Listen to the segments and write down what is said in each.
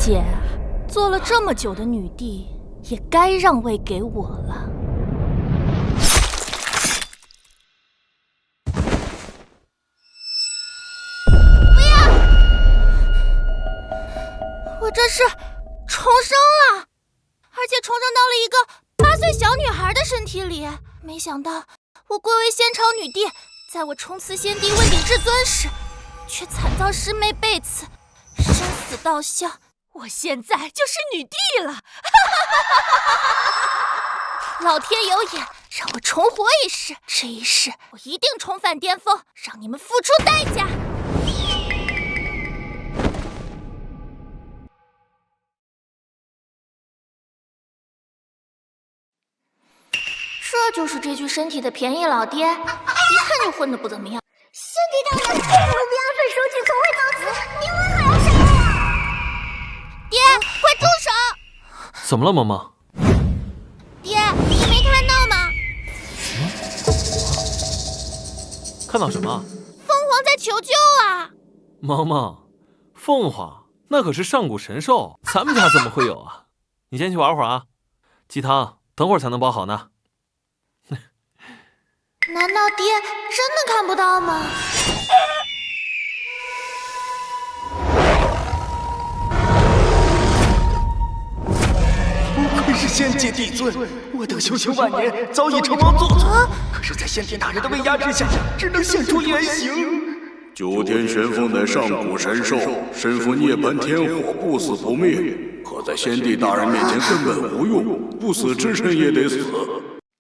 姐，做了这么久的女帝，也该让位给我了。不要！我这是重生了，而且重生到了一个8岁小女孩的身体里。没想到我贵为仙朝女帝，在我冲刺先帝问鼎至尊时，却惨遭师妹背刺，生死道消。我现在就是女帝了！老天有眼，让我重活一世，这一世我一定重返巅峰，让你们付出代价。这就是这具身体的便宜老爹，一看就混得不怎么样。先帝大人，奴婢阿顺手举从未造此，您为何要杀我？爹，快住手！怎么了，萌萌？爹，你没看到吗？看到什么？凤凰在求救啊！萌萌，凤凰那可是上古神兽，咱们家怎么会有啊？你先去玩会儿啊，鸡汤等会儿才能煲好呢。难道爹真的看不到吗？不愧是仙界帝尊，我等修行万年，早已成王作祖，可是，在先帝大人的威压之下，只能现出原形。九天玄凤乃上古神兽，身负涅槃天火，不死不灭，可在先帝大人面前根本无用，不死之身也得死。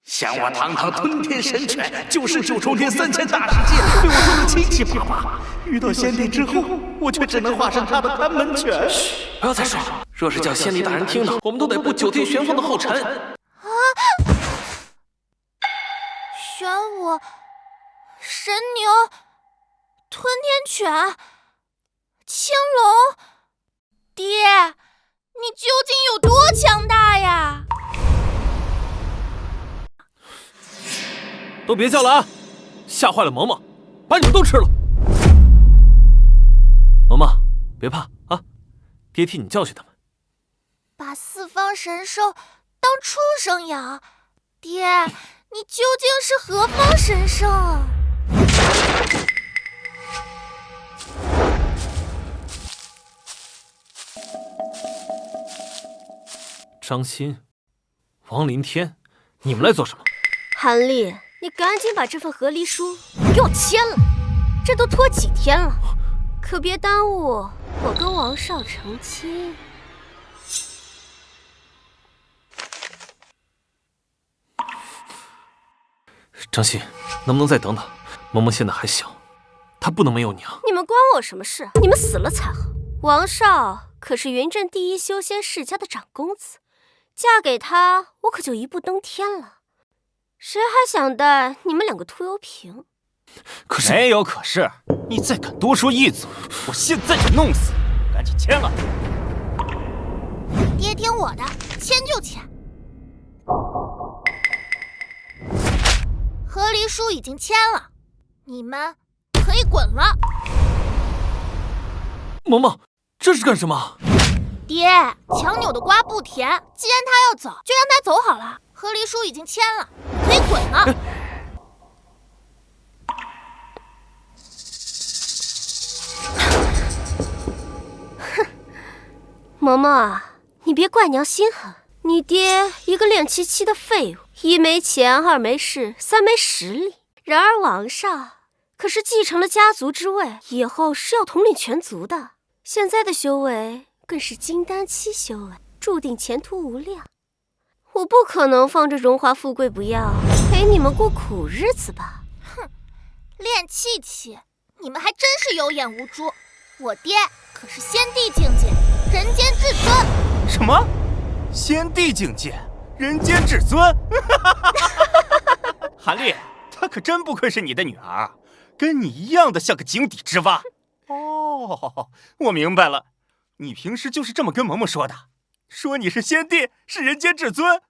想我堂堂吞天神犬，就是9重天3000大世界，被我做得七七八八。遇到先帝之后，我却只能化身他的看门犬。嘘，不要再说了，若是叫先帝大人听到，我们都得步9天玄凤的后尘。啊！玄武、神牛、吞天犬、青龙，爹，你究竟有多强大呀？都别叫了啊！吓坏了萌萌，把你们都吃了。萌萌，别怕啊，爹替你教训他们。把四方神兽当畜生养，爹，你究竟是何方神圣啊？张欣、王林天，你们来做什么？韩立，你赶紧把这份和离书给我签了，这都拖几天了，可别耽误我跟王少成亲。张欣，能不能再等等？萌萌现在还小，她不能没有娘。你们关我什么事？你们死了才好。王少可是云镇第一修仙世家的长公子，嫁给他，我可就一步登天了。谁还想带你们两个拖油瓶？可是没有可是，你再敢多说一嘴，我现在就弄死你！赶紧签了。爹听我的，签就签。和离书已经签了，你们可以滚了。萌萌，这是干什么？爹，强扭的瓜不甜，既然他要走，就让他走好了。和离书已经签了，可以滚了。哼，萌萌啊，你别怪娘心狠。你爹一个练77的废物，一没钱，二没势，三没实力。然而王少可是继承了家族之位，以后是要统领全族的。现在的修为更是金丹期修为，注定前途无量。我不可能放着荣华富贵不要，陪你们过苦日子吧？哼，练气气，你们还真是有眼无珠。我爹可是仙帝境界，人间至尊。什么？仙帝境界，人间至尊？韩立，她可真不愧是你的女儿，跟你一样的像个井底之蛙。哦，我明白了，你平时就是这么跟萌萌说的，说你是仙帝，是人间至尊，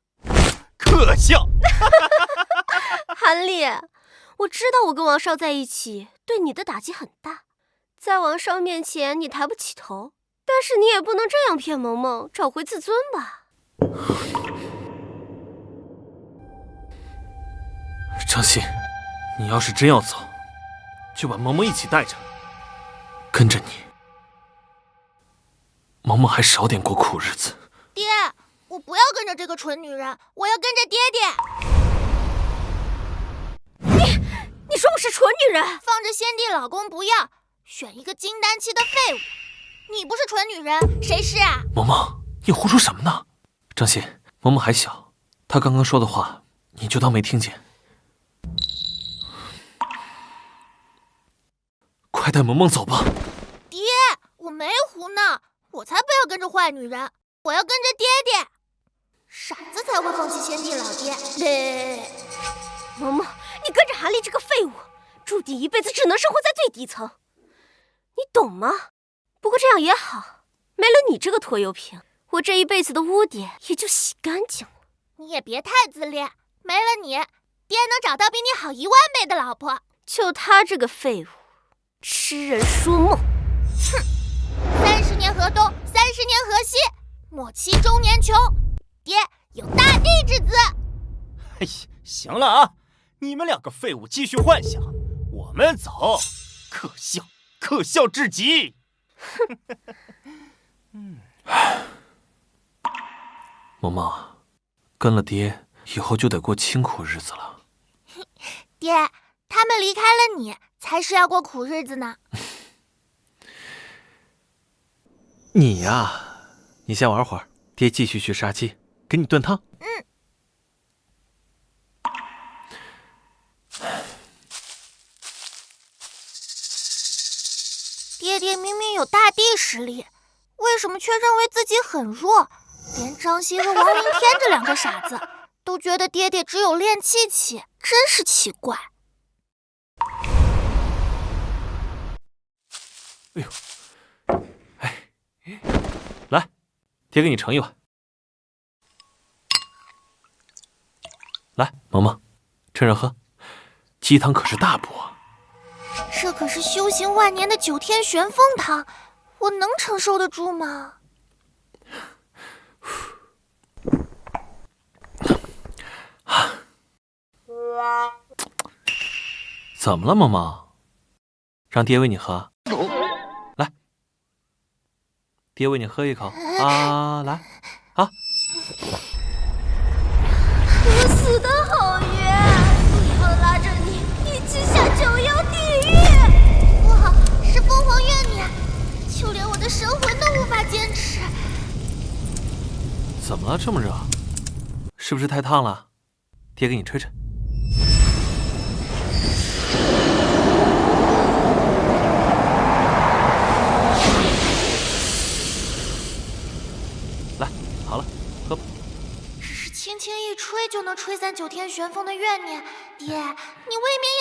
可笑。韩立，我知道我跟王少在一起对你的打击很大，在王少面前你抬不起头，但是你也不能这样骗萌萌找回自尊吧？张欣，你要是真要走，就把萌萌一起带着，跟着你，萌萌还少点过苦日子。爹，我不要跟着这个蠢女人，我要跟着爹爹。你说我是蠢女人？放着先帝老公不要，选一个金丹期的废物。你不是蠢女人，谁是啊？萌萌，你胡说什么呢？张欣，萌萌还小，她刚刚说的话，你就当没听见。快带萌萌走吧。爹，我没胡闹，我才不要跟着坏女人，我要跟着爹爹。傻子才会放弃先帝老爹。萌萌，你跟着韩立这个废物，注定一辈子只能生活在最底层，你懂吗？不过这样也好，没了你这个拖油瓶，我这一辈子的污点也就洗干净了。你也别太自恋，没了你，爹能找到比你好10000倍的老婆。就他这个废物，痴人说梦。哼，30年河东，30年河西，莫欺中年穷。爹有大地之资。哎呀，行了啊，你们2个废物继续幻想，我们走。可笑，可笑至极。萌萌，跟了爹以后就得过清苦日子了。爹，他们离开了你，才是要过苦日子呢。你呀，你先玩会儿，爹继续去杀鸡，给你炖汤。爹爹明明有大帝实力，为什么却认为自己很弱？连张熙和王凌天这2个傻子都觉得爹爹只有练气气，真是奇怪。哎呦，哎，来，爹给你盛一碗。来，萌萌，趁热喝，鸡汤可是大补啊。这可是修行万年的9天玄风汤，我能承受得住吗？怎么了，萌萌？让爹喂你喝。来，爹喂你喝一口啊！来，啊！我死的好冤，我要拉着你一起下9幽地狱。不好，是凤凰怨女，就连我的神魂都无法坚持。怎么了？这么热？是不是太烫了？爹给你吹吹。来，好了，喝吧。只是轻轻一吹就能吹散9天玄风的怨念，爹，你未免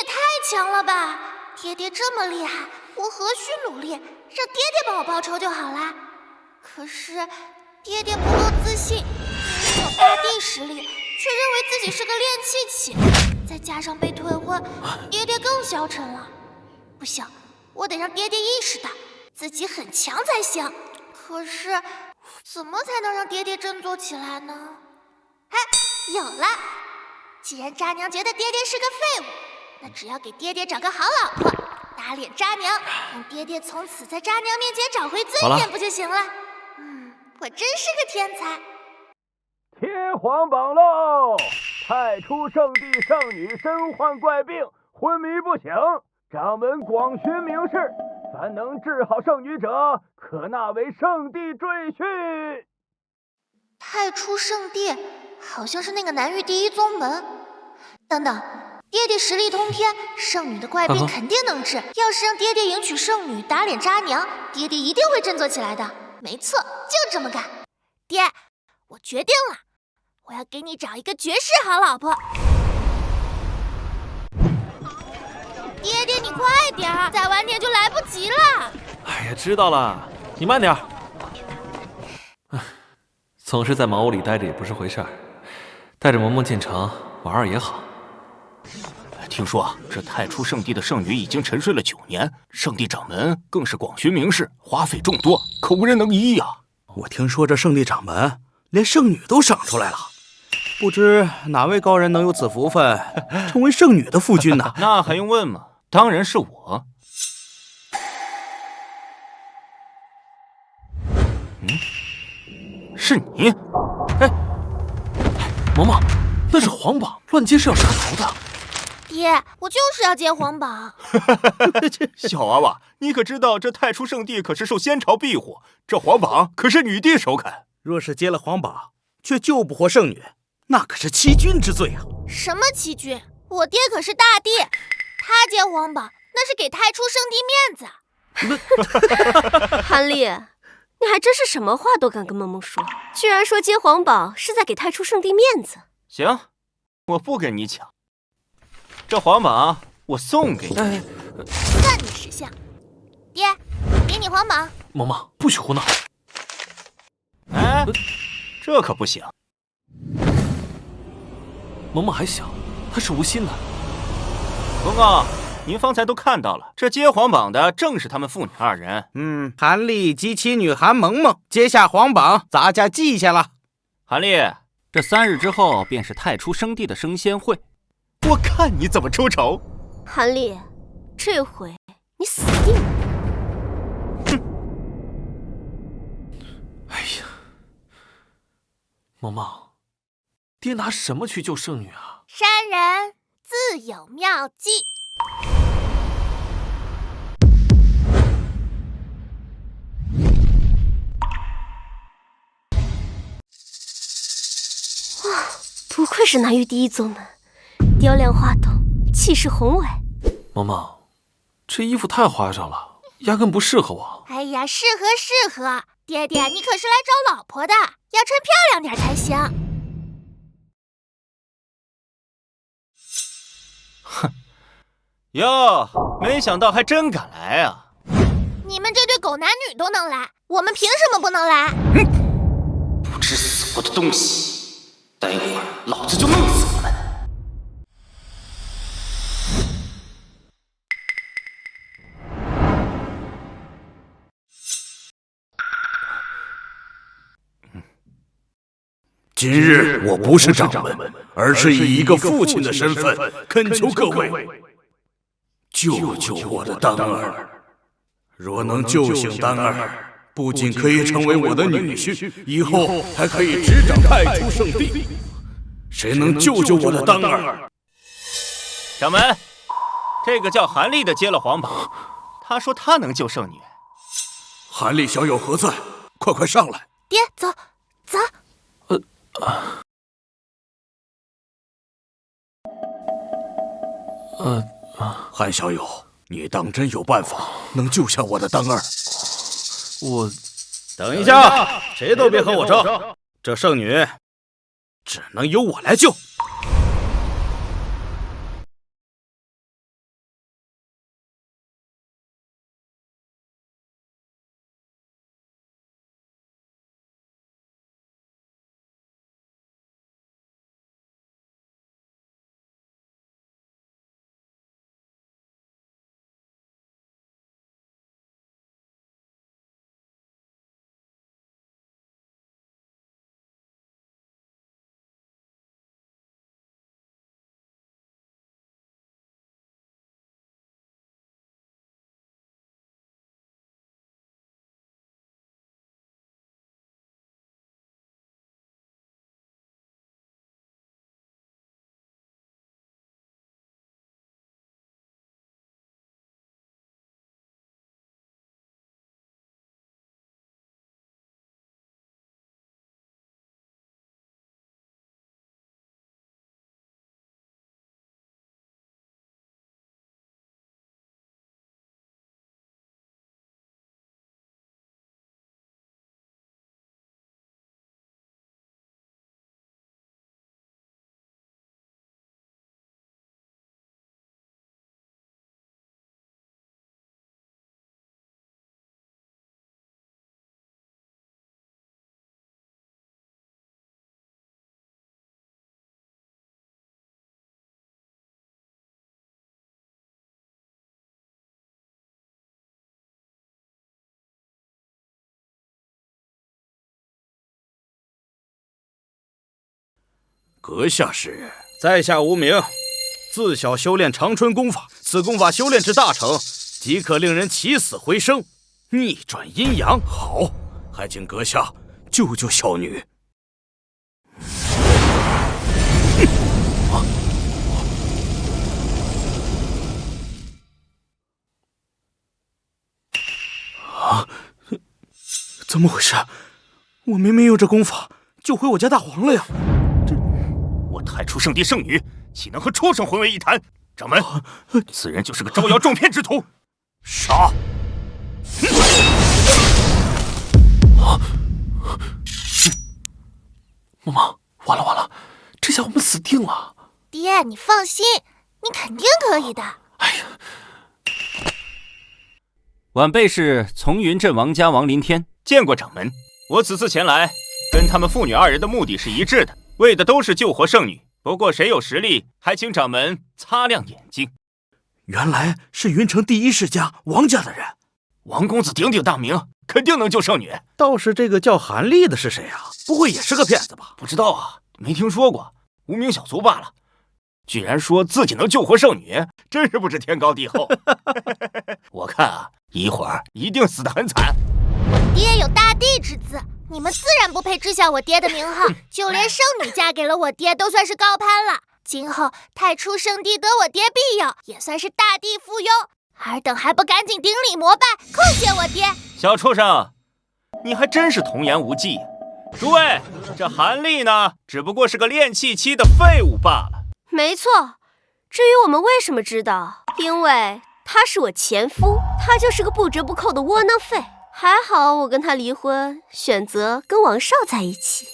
也太强了吧！爹爹这么厉害，我何须努力？让爹爹帮我报仇就好啦。可是爹爹不够自信，明明有大帝实力，却认为自己是个练气器，再加上被退婚，爹爹更消沉了。不行，我得让爹爹意识到自己很强才行。可是怎么才能让爹爹振作起来呢？哎，有了！既然渣娘觉得爹爹是个废物，那只要给爹爹找个好老婆，打脸渣娘，让爹爹从此在渣娘面前找回尊严不就行了？我真是个天才。天皇榜喽！太初圣地圣女身患怪病，昏迷不醒。掌门广寻名士，凡能治好圣女者，可纳为圣地赘婿。太初圣地好像是那个南域第1宗门。等等，爹爹实力通天，圣女的怪病肯定能治。要是让爹爹迎娶圣女，打脸渣娘，爹爹一定会振作起来的。没错，就这么干。爹，我决定了，我要给你找一个绝世好老婆。爹爹，你快点儿，再晚点就来不及了。哎呀，知道了，你慢点儿。总是在茅屋里待着也不是回事儿，带着萌萌进城玩玩也好。听说这太初圣地的圣女已经沉睡了9年，圣地掌门更是广寻名士，花费众多，可无人能依呀。我听说这圣地掌门连圣女都赏出来了，不知哪位高人能有此福分，成为圣女的夫君呢？那还用问吗？当然是我。是你？哎，萌萌，那是皇榜，乱接是要杀头的。爹，我就是要接皇榜。小娃娃，你可知道这太初圣地可是受仙朝庇护，这皇榜可是女帝手砍。若是接了皇榜，却救不活圣女，那可是欺君之罪啊！什么欺君？我爹可是大帝，他接皇榜那是给太初圣地面子。韩立，你还真是什么话都敢跟萌萌说，居然说接皇榜是在给太初圣地面子。行，我不跟你抢，这皇榜我送给你。算你识相。爹，给你皇榜。萌萌，不许胡闹。哎，这可不行。萌萌还小，她是无心的。公公，您方才都看到了，这接皇榜的正是他们父女2人。韩立及其女韩萌萌接下皇榜，咱家记下了。韩立，这3日之后便是太初圣地的升仙会，我看你怎么出丑。韩立，这回你死定了！哎呀，萌萌，爹拿什么去救圣女啊？山人自有妙计。哇，不愧是南域第一宗门，雕梁画栋，气势宏伟。萌萌，这衣服太花哨了，压根不适合我。哎呀，适合。爹爹，你可是来找老婆的，要穿漂亮点才行。哼，哟，没想到还真敢来啊！你们这对狗男女都能来，我们凭什么不能来？不知死活的东西，待会儿老子就弄死你们！今日我不是掌门，而是以一个父亲的身份恳求各位救救我的丹儿。若能救醒丹儿，不仅可以成为我的女婿，以后还可以执掌太初圣地。谁能救救我的丹儿？掌门，这个叫韩立的接了皇榜，他说他能救圣女。韩立小友何在？快上来！爹，走。韩小友，你当真有办法能救下我的丹儿？我……等一下，谁都别和我争，这圣女只能由我来救。阁下是？在下无名，自小修炼长春功法，此功法修炼至大成，即可令人起死回生，逆转阴阳。好，还请阁下救救小女。怎么回事？我明明用这功法救回我家大黄了呀！我太初圣地圣女岂能和畜生混为一谈？掌门，此人就是个招摇撞骗之徒，杀！妈妈，完了完了，这下我们死定了！爹，你放心，你肯定可以的。哎呀，晚辈是从云镇王家王林天，见过掌门。我此次前来，跟他们父女二人的目的是一致的，为的都是救活圣女。不过谁有实力，还请掌门擦亮眼睛。原来是云城第一世家王家的人。王公子鼎鼎大名，肯定能救圣女。倒是这个叫韩立的是谁啊？不会也是个骗子吧？不知道啊，没听说过，无名小卒罢了。居然说自己能救活圣女，真是不知天高地厚。我看啊，一会儿一定死得很惨。我爹有大帝之资，你们自然不配知晓我爹的名号。就连圣女嫁给了我爹，都算是高攀了。今后太初圣地得我爹庇佑，也算是大地附庸。尔等还不赶紧顶礼膜拜，叩谢我爹！小畜生，你还真是童言无忌。诸位，这韩立呢，只不过是个炼气期的废物罢了。没错，至于我们为什么知道，因为他是我前夫，他就是个不折不扣的窝囊废。还好我跟他离婚，选择跟王少在一起。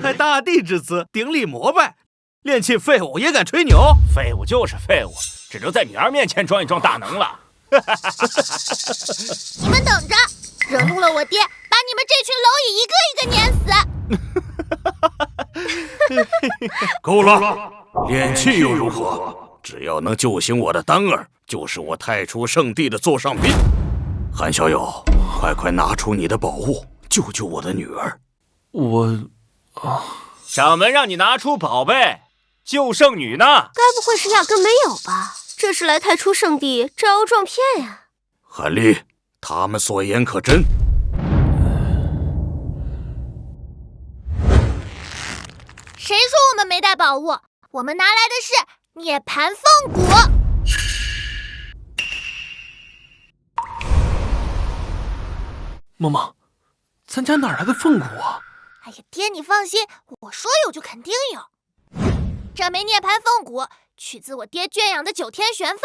还大帝之资，顶礼膜拜，炼气废物也敢吹牛？废物就是废物，只能在女儿面前装一装大能了。你们等着，惹怒了我爹，把你们这群蝼蚁一个一个碾死！够了，炼气又如何？只要能救醒我的丹儿，就是我太初圣地的座上宾。韩小友，快拿出你的宝物，救救我的女儿。掌门让你拿出宝贝救圣女呢？该不会是压根没有吧？这是来太初圣地招摇撞骗呀！韩立，他们所言可真？谁说我们没带宝物？我们拿来的是涅槃凤骨。妈妈，咱家哪来的凤骨啊？哎呀，爹你放心，我说有就肯定有。这枚涅槃凤骨取自我爹圈养的9天玄凤，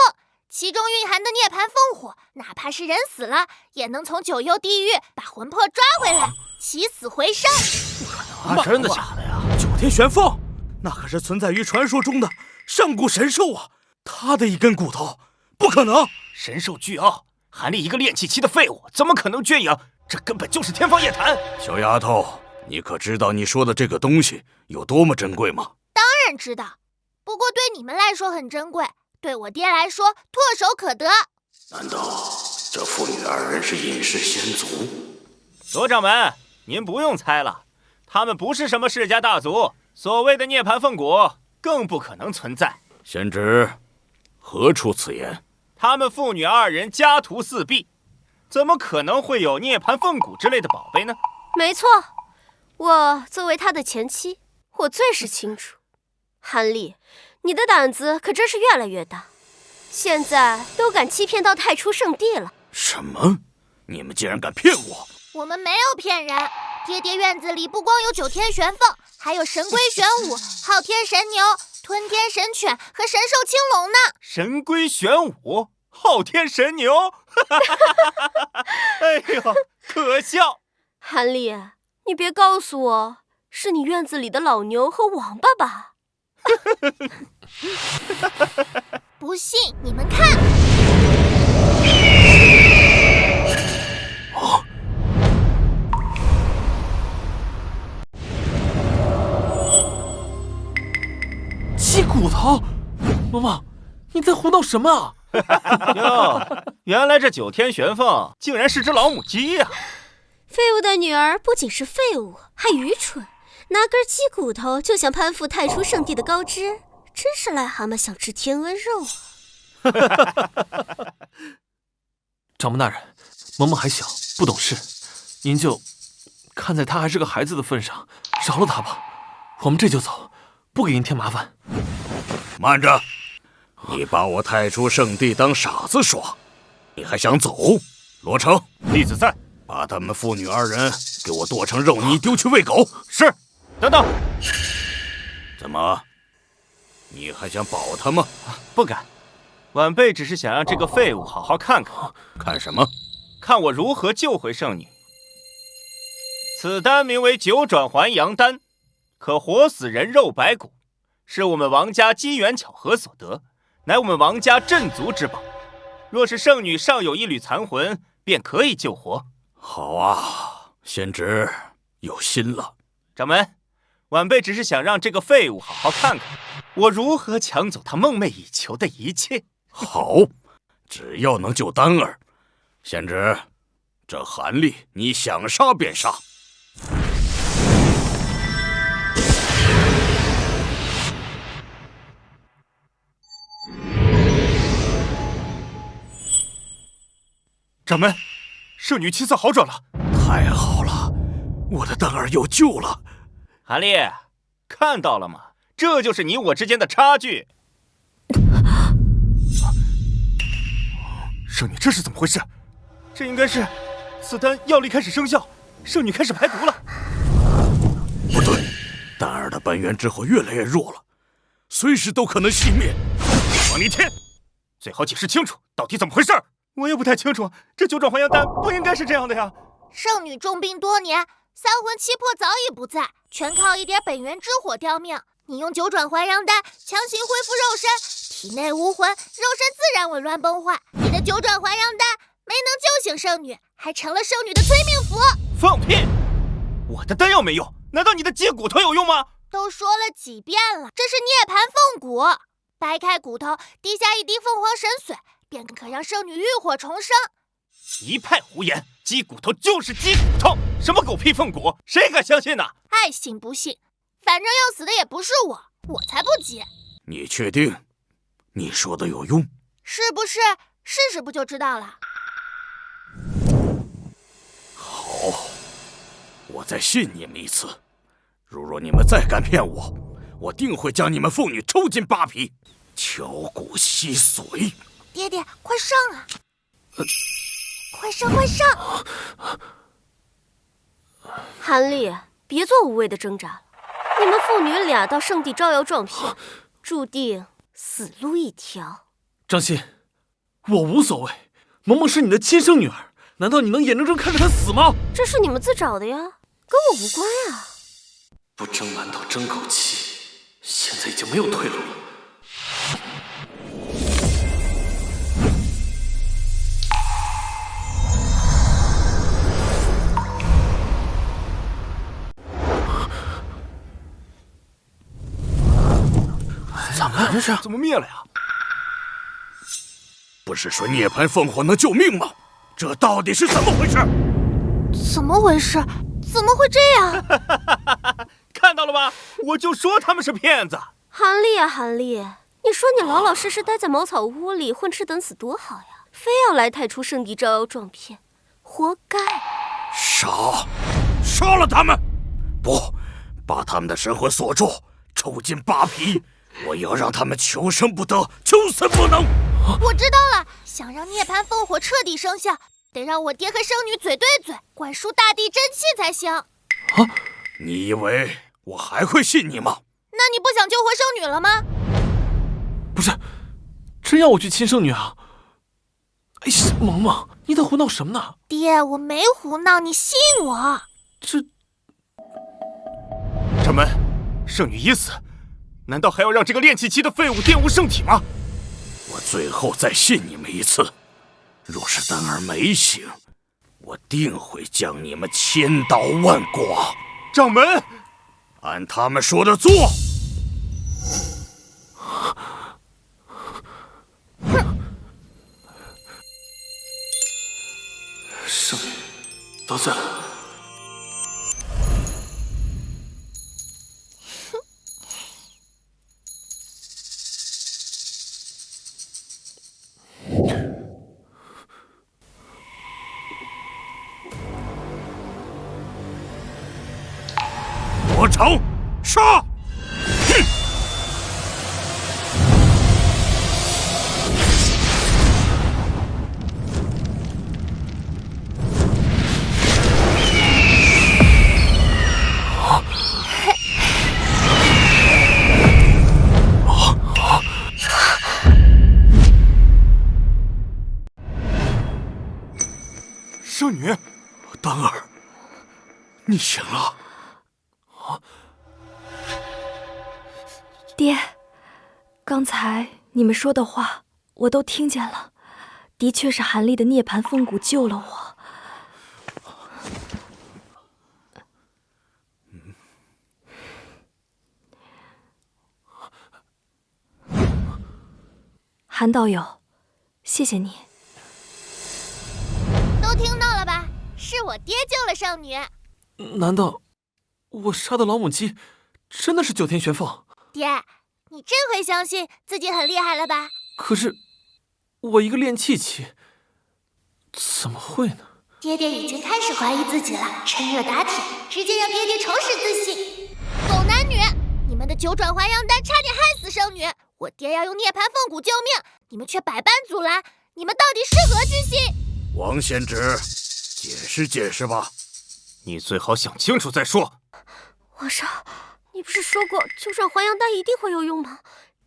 其中蕴含的涅槃凤火，哪怕是人死了，也能从9幽地狱把魂魄抓回来，起死回生。啊，真的假的呀？9天玄凤，那可是存在于传说中的上古神兽啊！他的一根骨头，不可能！神兽巨傲，韩立一个炼气期的废物，怎么可能圈养？这根本就是天方夜谭。小丫头，你可知道你说的这个东西有多么珍贵吗？当然知道，不过对你们来说很珍贵，对我爹来说唾手可得。难道这父女二人是隐世先祖？罗掌门，您不用猜了，他们不是什么世家大族，所谓的涅槃凤骨更不可能存在。贤侄，何出此言？他们父女二人家徒四壁，怎么可能会有涅槃凤骨之类的宝贝呢？没错，我作为他的前妻，我最是清楚。韩立，你的胆子可真是越来越大，现在都敢欺骗到太初圣地了。什么？你们竟然敢骗我！我们没有骗人，爹爹院子里不光有9天玄凤，还有神龟玄武、昊天神牛、吞天神犬和神兽青龙呢。神龟玄武，昊天神牛，哎呦，可笑！韩立，你别告诉我是你院子里的老牛和王八吧？不信你们看。鸡骨头？妈妈，你在胡闹什么啊？哟，原来这9天玄凤竟然是只老母鸡呀！废物的女儿不仅是废物，还愚蠢，拿根鸡骨头就想攀附太初圣地的高枝，真是癞蛤蟆想吃天鹅肉啊！掌门大人，萌萌还小，不懂事，您就看在她还是个孩子的份上，饶了她吧。我们这就走，不给您添麻烦。慢着，你把我太初圣地当傻子耍，你还想走？罗成，弟子在。把他们父女二人给我剁成肉泥，丢去喂狗。是。等等，怎么？你还想保他吗？不敢，晚辈只是想让这个废物好好看看。看什么？看我如何救回圣女。此丹名为九转还阳丹，可活死人肉白骨，是我们王家机缘巧合所得，乃我们王家镇族之宝。若是圣女尚有一缕残魂，便可以救活。好啊，仙侄有心了。掌门，晚辈只是想让这个废物好好看看我如何抢走他梦寐以求的一切。好，只要能救丹儿，仙侄，这韩立你想杀便杀。掌门，圣女气色好转了。太好了，我的丹儿有救了。韩立，看到了吗？这就是你我之间的差距。圣女，这是怎么回事？这应该是此丹药力开始生效，圣女开始排毒了。不对，丹儿的本源之火越来越弱了，随时都可能熄灭。王离天，最好解释清楚，到底怎么回事？我也不太清楚，这九转还阳丹不应该是这样的呀。圣女重病多年，三魂七魄早已不在，全靠一点本源之火吊命。你用九转还阳丹强行恢复肉身，体内无魂，肉身自然紊乱崩坏。你的九转还阳丹没能救醒圣女，还成了圣女的催命符。放屁！我的丹药没用，难道你的鸡骨头有用吗？都说了几遍了，这是涅槃凤骨，掰开骨头，滴下一滴凤凰神水，便可让圣女浴火重生。一派胡言，鸡骨头就是鸡骨头，什么狗屁凤骨，谁敢相信呢？爱信不信，反正要死的也不是我，我才不急。你确定你说的有用？是不是？试试不就知道了。好，我再信你们一次。如若你们再敢骗我，我定会将你们妇女抽筋扒皮，敲骨吸髓。爹爹，快上啊！快上，快上！韩立，别做无谓的挣扎了。你们父女俩到圣地招摇撞骗，注定死路一条。张欣，我无所谓，萌萌是你的亲生女儿，难道你能眼睁睁看着她死吗？这是你们自找的呀，跟我无关啊。不争馒头争口气，现在已经没有退路了。怎么这是？怎么灭了呀？不是说涅槃凤火能救命吗？这到底是怎么回事？怎么回事？怎么会这样？看到了吧？我就说他们是骗子。韩立啊，韩立，你说你老老实实待在茅草屋里混吃等死多好呀，非要来太初圣地招摇撞骗，活该！杀了他们！不，把他们的神魂锁住，抽筋扒皮。我要让他们求生不得，求死不能。我知道了，想让涅槃凤火彻底生效，得让我爹和圣女嘴对嘴，灌输大地真气才行。你以为我还会信你吗？那你不想救活圣女了吗？不是，真要我去亲圣女啊？哎呀，萌萌，你在胡闹什么呢？爹，我没胡闹，你信我。掌门，圣女已死，难道还要让这个练气期的废物玷污圣体吗？我最后再信你们一次，若是丹儿没醒，我定会将你们千刀万剐。掌门，按他们说的做。圣女得罪了。成，杀！圣女，丹儿，你醒了。爹，刚才你们说的话我都听见了，的确是韩立的涅槃凤骨救了我。韩道友，谢谢你。都听到了吧？是我爹救了圣女。难道我杀的老母鸡真的是九天玄凤？爹，你真会相信自己很厉害了吧？可是我一个炼气期，怎么会呢？爹爹已经开始怀疑自己了，趁热打铁，直接让爹爹重拾自信。狗男女，你们的九转还阳丹差点害死圣女，我爹要用涅槃凤骨救命，你们却百般阻拦，你们到底是何居心？王仙芝，解释解释吧。你最好想清楚再说。皇上，你不是说过九转还阳丹一定会有用吗？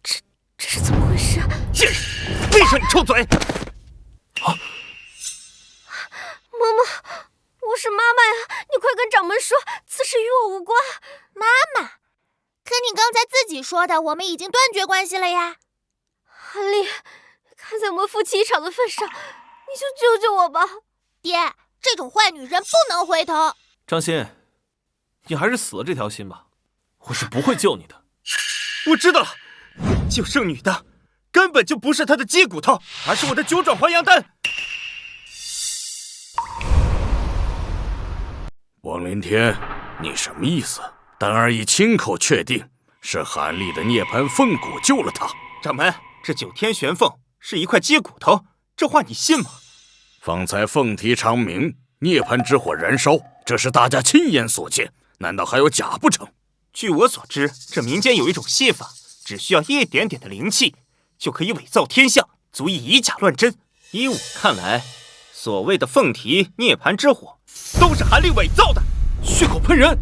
这是怎么回事？闭上你臭嘴！嬷嬷，我是妈妈呀，你快跟掌门说，此事与我无关。妈妈，可你刚才自己说的，我们已经断绝关系了呀。韩立，看在我们夫妻一场的份上，你就救救我吧。爹，这种坏女人不能回头。张欣，你还是死了这条心吧，我是不会救你的。我知道了，救圣女的根本就不是她的鸡骨头，而是我的九转还阳丹。王林天，你什么意思？丹儿已亲口确定是韩立的涅槃凤骨救了他。掌门，这九天玄凤是一块鸡骨头，这话你信吗？方才凤啼长鸣，涅槃之火燃烧，这是大家亲眼所见，难道还有假不成？据我所知，这民间有一种戏法，只需要一点点的灵气，就可以伪造天象，足以以假乱真。依我看来，所谓的凤啼、涅槃之火，都是韩立伪造的，血口喷人。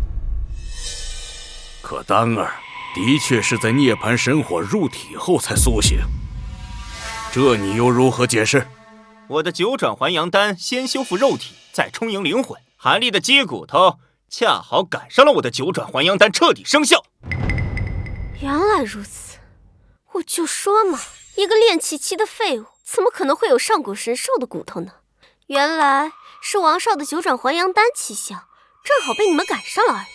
可丹儿的确是在涅槃神火入体后才苏醒，这你又如何解释？我的九转还阳丹先修复肉体，再充盈灵魂，韩立的鸡骨头恰好赶上了我的九转还阳丹彻底生效。原来如此，我就说嘛，一个炼气期的废物，怎么可能会有上古神兽的骨头呢？原来是王少的九转还阳丹奇效，正好被你们赶上了而已。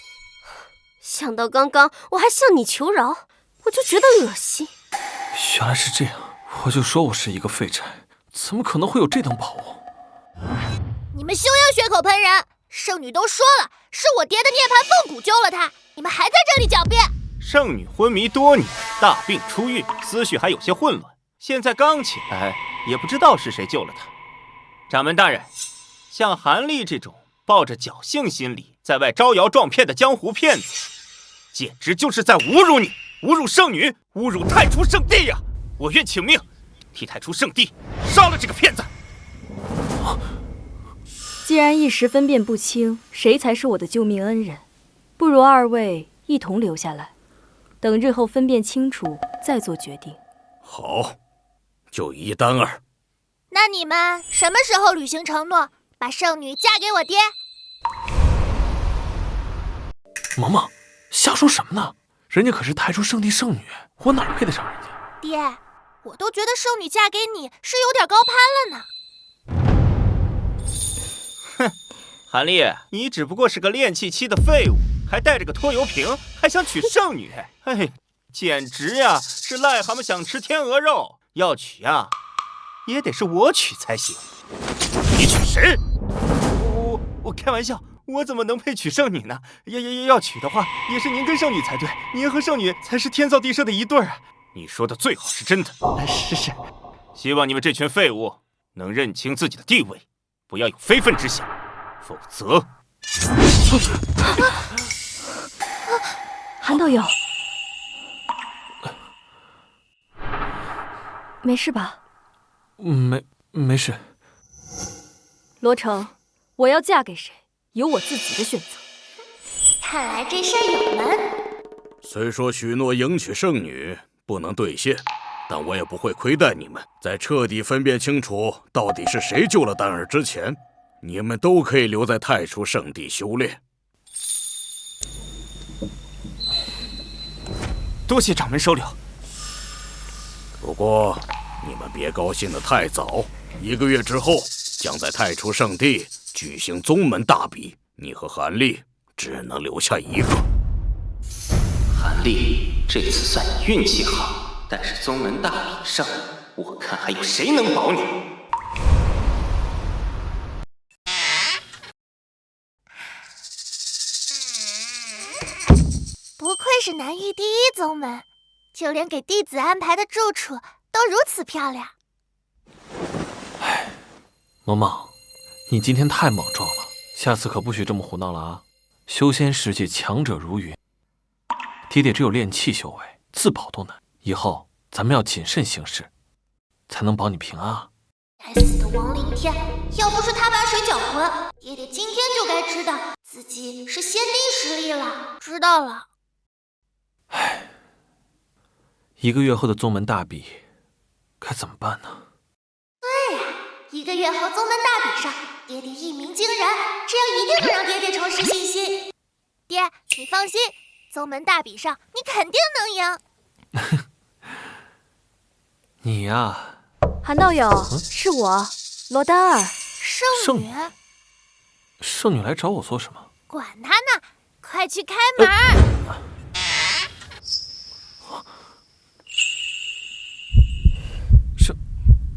想到刚刚我还向你求饶，我就觉得恶心。原来是这样，我就说我是一个废柴，怎么可能会有这等宝物？你们休要血口喷人！圣女都说了，是我爹的涅槃凤骨救了她，你们还在这里狡辩！圣女昏迷多年，大病初愈，思绪还有些混乱，现在刚起来，也不知道是谁救了她。掌门大人，像韩立这种抱着侥幸心理在外招摇撞骗的江湖骗子，简直就是在侮辱你，侮辱圣女，侮辱太初圣地呀！我愿请命，替太初圣地杀了这个骗子。既然一时分辨不清谁才是我的救命恩人，不如二位一同留下来，等日后分辨清楚再做决定。好，就依丹儿。那你们什么时候履行承诺，把圣女嫁给我爹？萌萌，瞎说什么呢？人家可是太初圣地圣女，我哪配得上人家？爹，我都觉得圣女嫁给你是有点高攀了呢。哼，韩立，你只不过是个炼气期的废物，还带着个拖油瓶，还想娶圣女？哎，简直呀，是癞蛤蟆想吃天鹅肉，要娶呀，也得是我娶才行。你娶谁？我开玩笑，我怎么能配娶圣女呢？要娶的话，也是您跟圣女才对，您和圣女才是天造地设的一对儿啊！你说的最好是真的。是，希望你们这群废物能认清自己的地位，不要有非分之想，否则。韩道友，没事吧？没事。罗成，我要嫁给谁，有我自己的选择。看来这事儿有门。虽说许诺迎娶圣女不能兑现，但我也不会亏待你们。在彻底分辨清楚到底是谁救了丹儿之前，你们都可以留在太初圣地修炼。多谢掌门收留。不过你们别高兴得太早，1个月之后将在太初圣地举行宗门大比，你和韩立只能留下一个。韩立，这次算你运气好，但是宗门大比上，我看还有谁能保你？不愧是南域第一宗门，就连给弟子安排的住处都如此漂亮。萌萌，你今天太莽撞了，下次可不许这么胡闹了啊！修仙世界强者如云，爹爹只有炼气修为，自保都难。以后咱们要谨慎行事，才能保你平安啊！该死的王凌天，要不是他把水搅浑，爹爹今天就该知道自己是先帝实力了。知道了。1个月后的宗门大比，该怎么办呢？对呀，1个月后宗门大比上，爹爹一鸣惊人，这样一定能让爹爹重拾信心。爹，你放心，宗门大比上你肯定能赢。你呀，韩道友，是我，罗丹儿。圣女，圣女来找我做什么？管他呢，快去开门。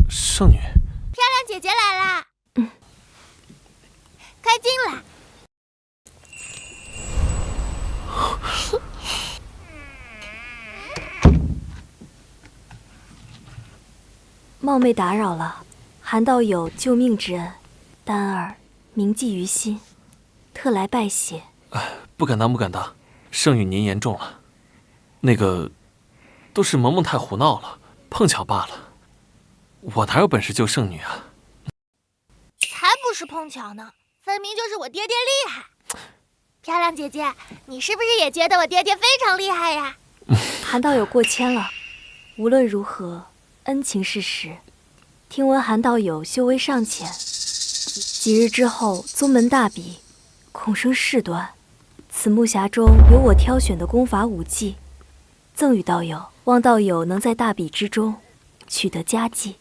圣女，漂亮姐姐来啦！快进来。冒昧打扰了，韩道友救命之恩，丹儿铭记于心，特来拜谢。不敢当，不敢当。圣女您言重了，那个都是萌萌太胡闹了，碰巧罢了。我哪有本事救圣女啊？才不是碰巧呢，分明就是我爹爹厉害。漂亮姐姐，你是不是也觉得我爹爹非常厉害呀？韩道友过谦了，无论如何，恩情是实。听闻韩道友修为尚浅，几日之后宗门大比，恐生事端。此木匣中有我挑选的功法武技，赠与道友，望道友能在大比之中取得佳绩。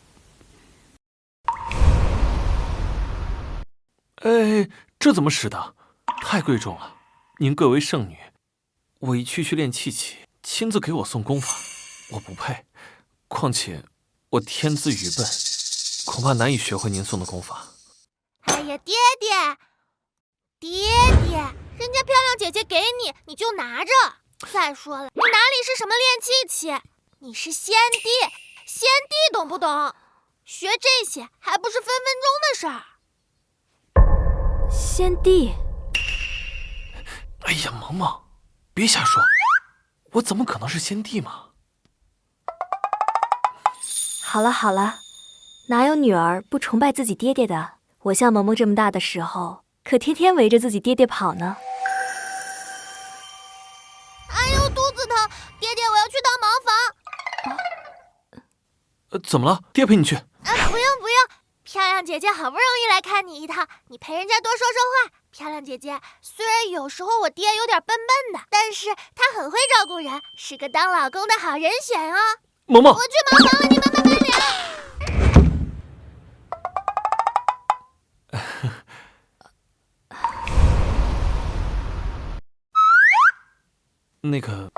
哎，这怎么使的？太贵重了。您贵为圣女，我一区区练气起，亲自给我送功法，我不配。况且我天资愚笨，恐怕难以学会您送的功法。哎呀，爹爹，人家漂亮姐姐给你，你就拿着。再说了，你哪里是什么练气器？你是先帝，先帝懂不懂？学这些还不是分分钟的事儿。先帝，哎呀，萌萌，别瞎说，我怎么可能是先帝嘛？好了好了，哪有女儿不崇拜自己爹爹的？我像萌萌这么大的时候，可天天围着自己爹爹跑呢。哎呦，肚子疼，爹爹，我要去趟茅房。怎么了？爹陪你去。不用，漂亮姐姐好不容易来看你一趟，你陪人家多说说话。漂亮姐姐，虽然有时候我爹有点笨笨的，但是他很会照顾人，是个当老公的好人选哦。萌萌，我去茅房了，你们慢慢聊。那个，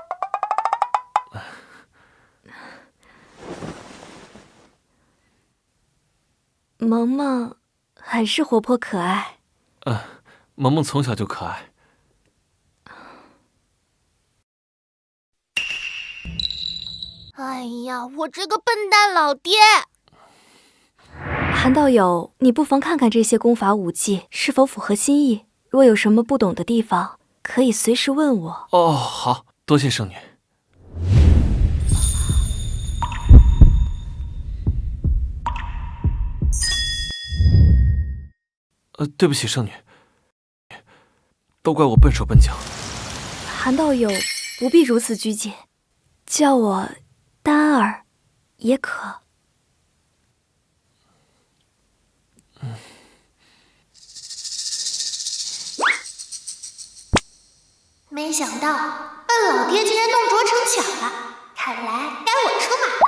萌萌很是活泼可爱。萌萌从小就可爱。哎呀，我这个笨蛋老爹！韩道友，你不妨看看这些功法武技是否符合心意，若有什么不懂的地方，可以随时问我。哦，好，多谢圣女。对不起，圣女，都怪我笨手笨脚。韩道友不必如此拘谨，叫我丹儿也可。没想到笨老爹竟然弄拙成巧了，看来该我出马了。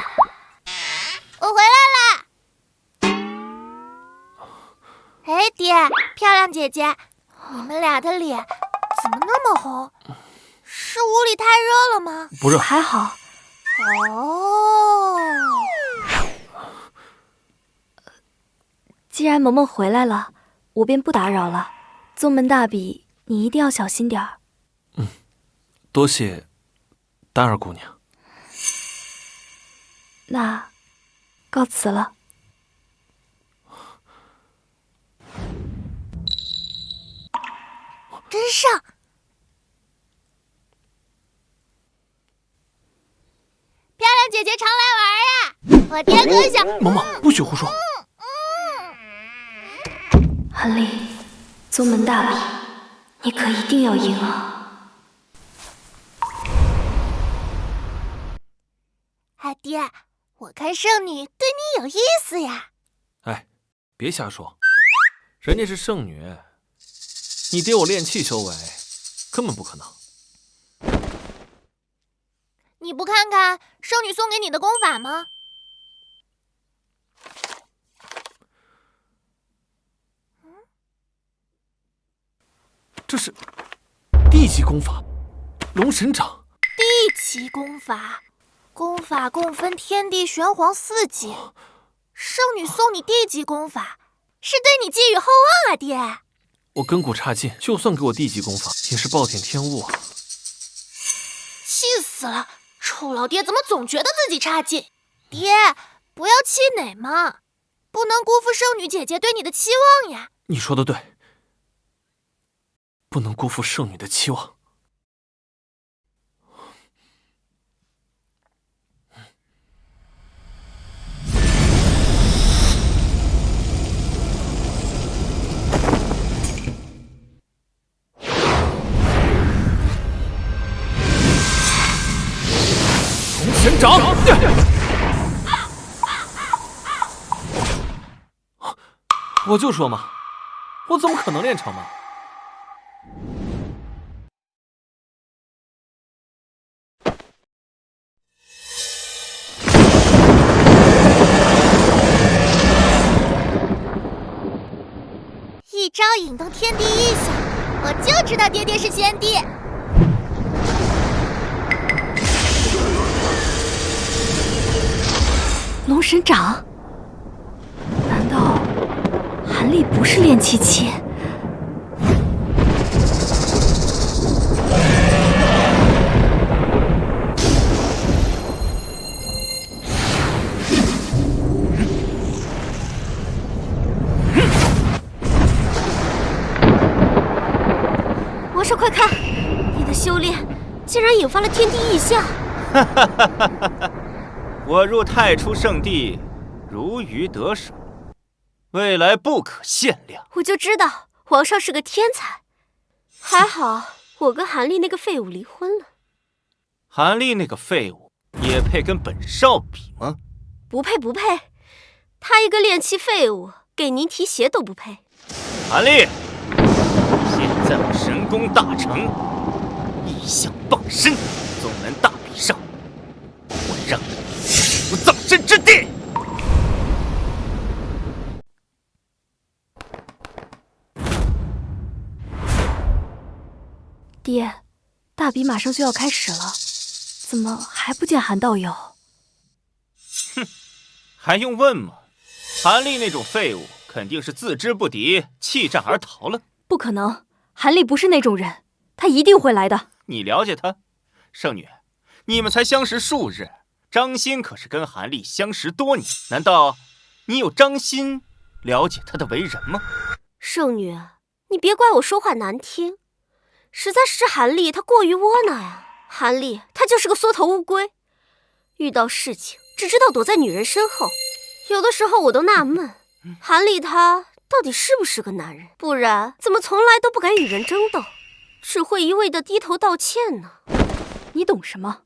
我回来啦！哎，爹，漂亮姐姐，你们俩的脸怎么那么红？是屋里太热了吗？不热，还好。哦，既然萌萌回来了，我便不打扰了。宗门大比，你一定要小心点儿。多谢丹儿姑娘。那告辞了。真上！漂亮姐姐常来玩呀！我爹可想……萌萌，不许胡说！韩立，宗门大比，你可一定要赢啊！哎，爹，我看圣女对你有意思呀。哎，别瞎说，人家是圣女，你爹我炼气修为，根本不可能。你不看看圣女送给你的功法吗？这是地级功法，龙神掌。地级功法，功法共分天地玄黄4级。圣女送你地级功法，是对你寄予厚望啊，爹。我根骨差劲，就算给我地级功法，也是暴殄天物啊！气死了！臭老爹怎么总觉得自己差劲？爹，不要气馁嘛，不能辜负圣女姐姐对你的期望呀。你说的对，不能辜负圣女的期望。神掌！我就说嘛，我怎么可能练成嘛？一招引动天地异象，我就知道爹爹是先帝。龙神掌？难道韩立不是炼气期？王少，快看，你的修炼竟然引发了天地异象！我入太初圣地，如鱼得水，未来不可限量。我就知道王少是个天才，还好我跟韩立那个废物离婚了。韩立那个废物也配跟本少比吗？不配不配，他一个炼气废物，给您提鞋都不配。韩立，现在我神功大成，异象傍身，宗门大比上，我让你无葬身之地！爹，大比马上就要开始了，怎么还不见韩道友？哼，还用问吗？韩立那种废物肯定是自知不敌，弃战而逃了。不可能，韩立不是那种人，他一定会来的。你了解他？圣女，你们才相识数日，张欣可是跟韩立相识多年，难道你有张欣了解他的为人吗？圣女，你别怪我说话难听，实在是韩立他过于窝囊呀，韩立他就是个缩头乌龟，遇到事情只知道躲在女人身后。有的时候我都纳闷，韩立他到底是不是个男人？不然怎么从来都不敢与人争斗，只会一味的低头道歉呢？你懂什么？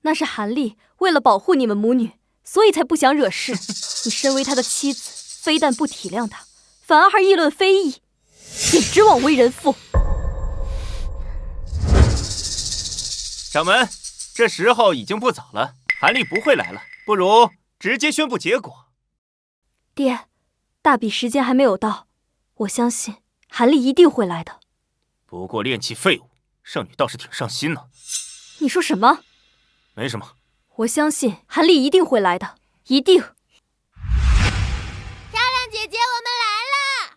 那是韩立为了保护你们母女，所以才不想惹事。你身为他的妻子，非但不体谅他，反而还议论非议，简直枉为人妇。掌门，这时候已经不早了，韩立不会来了，不如直接宣布结果。爹，大比时间还没有到，我相信韩立一定会来的。不过炼器废物，圣女倒是挺上心呢。你说什么？没什么。我相信韩立一定会来的，一定。漂亮姐姐，我们来了！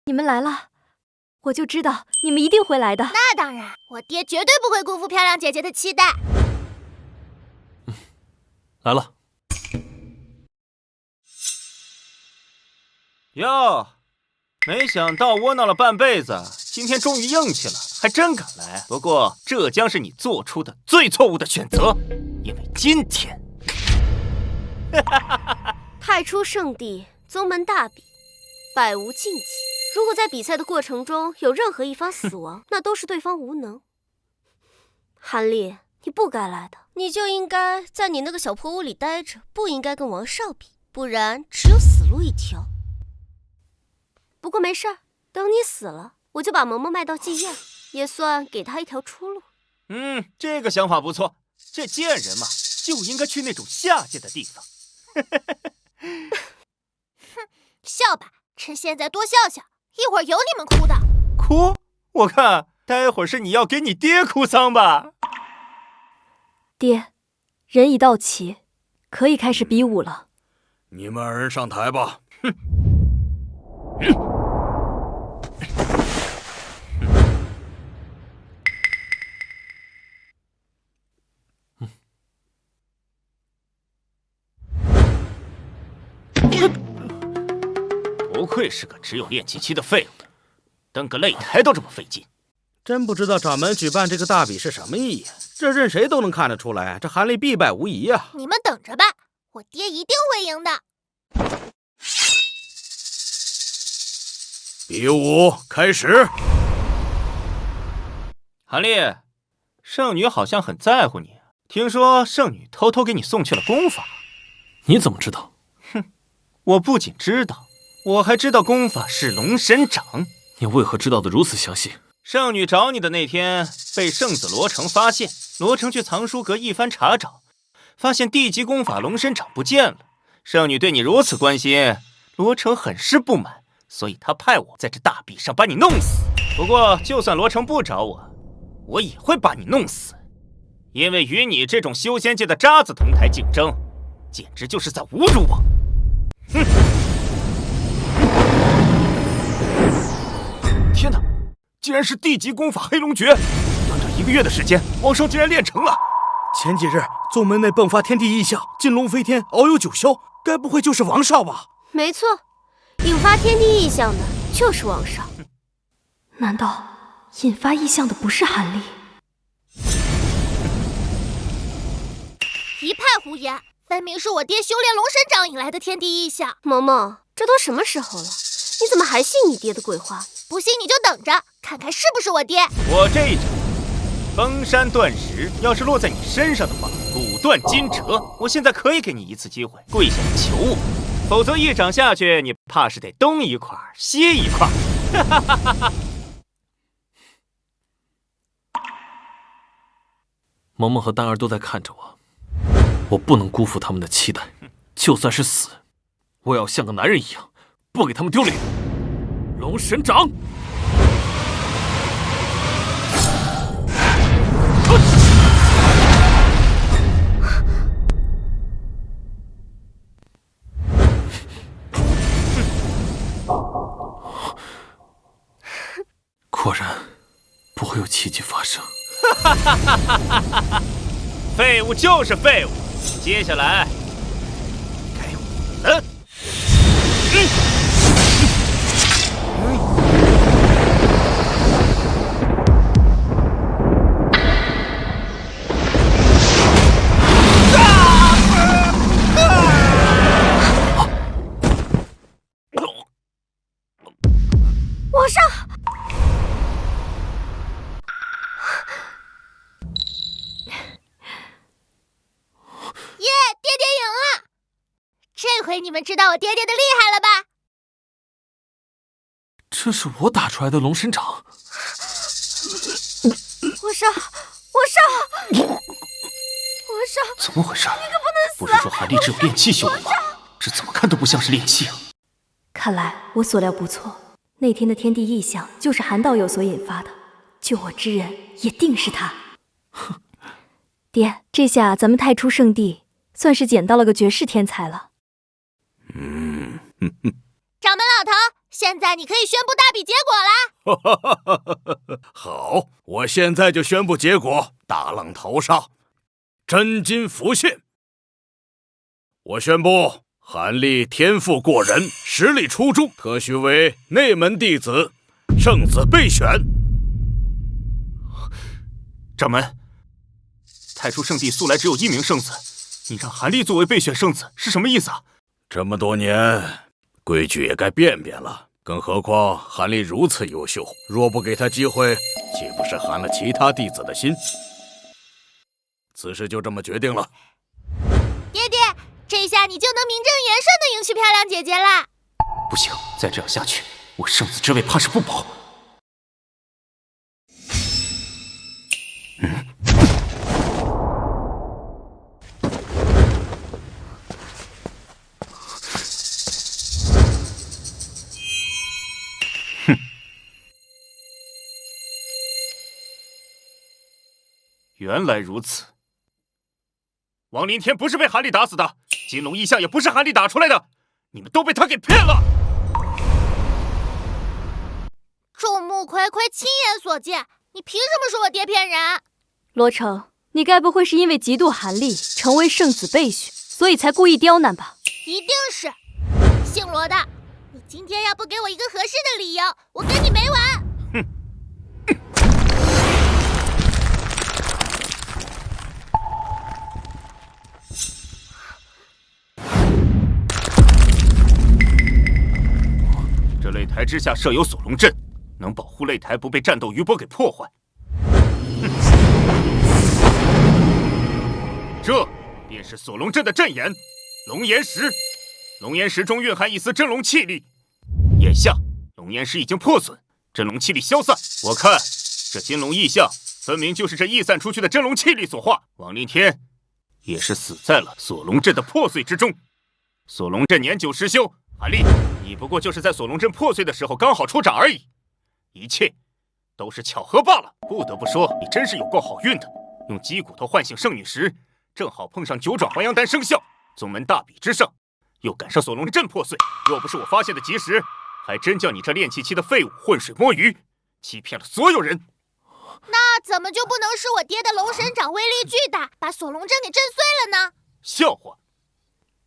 你们来了，我就知道你们一定会来的。那当然，我爹绝对不会辜负漂亮姐姐的期待。来了。哟，没想到窝囊了半辈子，今天终于硬气了，还真敢来。不过这将是你做出的最错误的选择，因为今天太初圣地，宗门大比，百无禁忌。如果在比赛的过程中有任何一方死亡，那都是对方无能。韩立，你不该来的，你就应该在你那个小破屋里待着，不应该跟王少比，不然只有死路一条。不过没事儿，等你死了，我就把萌萌卖到妓院，也算给他一条出路。这个想法不错。这贱人嘛，就应该去那种下贱的地方。哼，笑吧，趁现在多笑笑，一会儿有你们哭的。哭？我看待会儿是你要给你爹哭丧吧。爹，人已到齐，可以开始比武了。你们二人上台吧。哼。不愧是个只有练气期的废物，登个擂台都这么费劲。真不知道掌门举办这个大比是什么意义，这任谁都能看得出来，这韩立必败无疑啊！你们等着吧，我爹一定会赢的。比武开始。韩立，圣女好像很在乎你，听说圣女偷偷给你送去了功法。你怎么知道？哼，我不仅知道，我还知道功法是龙神掌。你为何知道的如此详细？圣女找你的那天，被圣子罗成发现，罗成去藏书阁一番查找，发现地级功法龙神掌不见了。圣女对你如此关心，罗成很是不满，所以他派我在这大比上把你弄死。不过就算罗成不找我，我也会把你弄死，因为与你这种修仙界的渣子同台竞争，简直就是在侮辱我。哼！天哪，竟然是地级功法黑龙诀！短短1个月的时间，王少竟然练成了。前几日宗门内迸发天地异象，金龙飞天，遨游九霄，该不会就是王少吧？没错，引发天地异象的就是王少。难道引发异象的不是韩立？一派胡言，分明是我爹修炼龙神掌引来的天地异象。萌萌，这都什么时候了，你怎么还信你爹的鬼话？不信你就等着，看看是不是我爹。我这一掌崩山断石，要是落在你身上的话，骨断筋折。我现在可以给你一次机会，跪下来求我，否则一掌下去，你怕是得东一块西一块。哈哈哈哈！萌萌和丹儿都在看着我，我不能辜负他们的期待，就算是死，我要像个男人一样，不给他们丢脸。龙神掌！果然不会有奇迹发生。废物就是废物。接下来该我了。往上！耶，爹爹赢了！这回你们知道我爹爹的厉害了吧？这是我打出来的龙神掌。我上！怎么回事？你可不能死！不是说韩立只有炼气修为吗？这怎么看都不像是炼气啊！看来我所料不错，那天的天地异象就是韩道友所引发的，救我之人也定是他。爹，这下咱们太初圣地算是捡到了个绝世天才了。掌门老头，现在你可以宣布大比结果啦！好，我现在就宣布结果：大浪淘沙，真金浮现。我宣布，韩立天赋过人，实力出众，特许为内门弟子，圣子备选。掌门，太初圣地素来只有1名圣子，你让韩立作为备选圣子是什么意思啊？这么多年，规矩也该变变了。更何况韩立如此优秀，若不给他机会，岂不是寒了其他弟子的心？此事就这么决定了。爹爹，这下你就能名正言顺的迎娶漂亮姐姐啦！不行，再这样下去，我圣子之位怕是不保。原来如此，王林天不是被韩立打死的，金龙异象也不是韩立打出来的，你们都被他给骗了。众目睽睽，亲眼所见，你凭什么说我爹骗人？罗成，你该不会是因为嫉妒韩立成为圣子备选，所以才故意刁难吧？一定是。姓罗的，你今天要不给我一个合适的理由，我跟你没完！哼！这擂台之下设有锁龙阵，能保护擂台不被战斗余波给破坏。这便是锁龙阵的阵眼——龙岩石。龙岩石中蕴含一丝真龙气力，眼下龙岩石已经破损，真龙气力消散。我看这金龙异象分明就是这溢散出去的真龙气力所化。王林天也是死在了锁龙阵的破碎之中。锁龙阵年久失修，韩立，你不过就是在锁龙阵破碎的时候刚好出掌而已，一切都是巧合罢了。不得不说，你真是有够好运的，用鸡骨头唤醒圣女时，正好碰上9转还阳丹生效，宗门大比之胜，又赶上锁龙阵破碎。若不是我发现的及时，还真叫你这炼气期的废物浑水摸鱼，欺骗了所有人。那怎么就不能是我爹的龙神掌威力巨大，把锁龙阵给震碎了呢？笑话！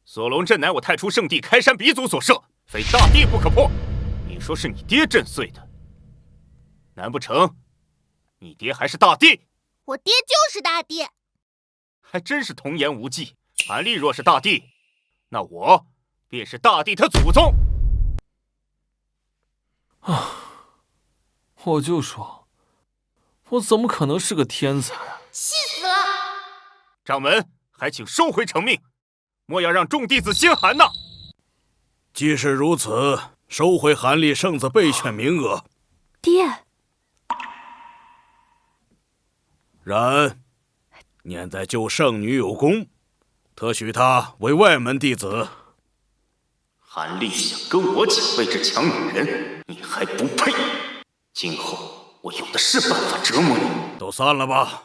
锁龙阵乃我太初圣地开山鼻祖所设，非大帝不可破。你说是你爹震碎的，难不成你爹还是大帝？我爹就是大帝。还真是童言无忌。韩立若是大帝，那我便是大帝他祖宗。我就说，我怎么可能是个天才啊！气死了！掌门，还请收回成命，莫要让众弟子心寒呐！既是如此，收回韩立圣子备选名额。爹，然念在救圣女有功，特许他为外门弟子。韩立想跟我抢位置抢女人，你还不配！今后我有的是办法折磨你。都散了吧。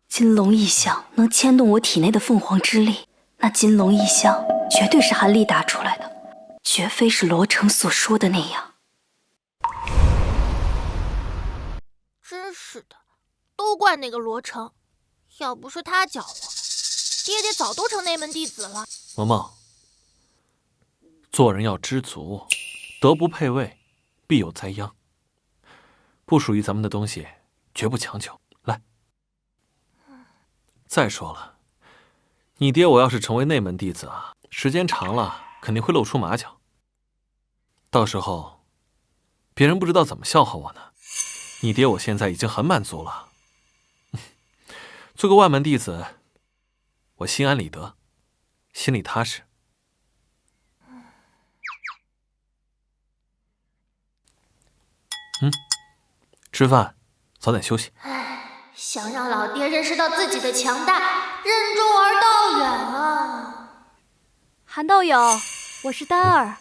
金龙异象能牵动我体内的凤凰之力，那金龙异象绝对是韩立打出来的，绝非是罗成所说的那样。真是的，都都怪那个罗成，要不是他搅和，爹爹早都成内门弟子了。萌萌，做人要知足，德不配位，必有灾殃。不属于咱们的东西，绝不强求。来，再说了，你爹我要是成为内门弟子啊，时间长了肯定会露出马脚，到时候别人不知道怎么笑话我呢。你爹我现在已经很满足了，做个外门弟子，我心安理得，心里踏实。吃饭，早点休息。想让老爹认识到自己的强大，任重而道远啊！韩道友，我是丹儿。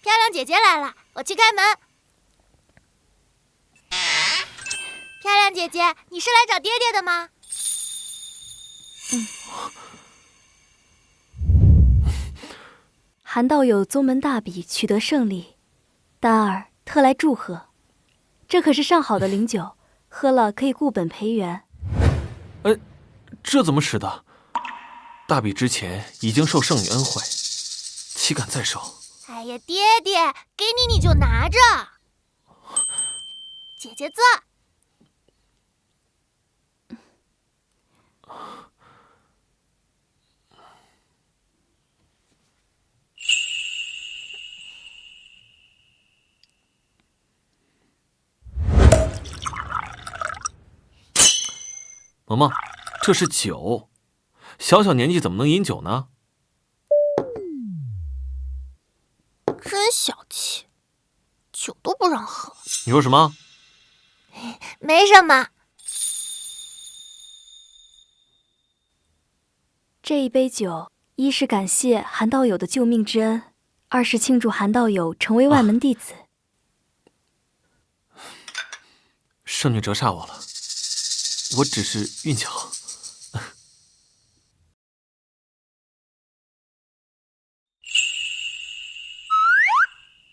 漂亮姐姐来了，我去开门。漂亮姐姐，你是来找爹爹的吗？韩道友宗门大比取得胜利，丹儿特来祝贺。这可是上好的灵酒，喝了可以固本培元。这怎么使的？大比之前已经受圣女恩惠，岂敢再受？哎呀，爹爹，给你就拿着。姐姐坐。萌萌，这是酒，小小年纪怎么能饮酒呢？真小气，酒都不让喝。你说什么？没什么。这一杯酒，一是感谢韩道友的救命之恩，二是庆祝韩道友成为外门弟子。圣女折煞我了，我只是运气好。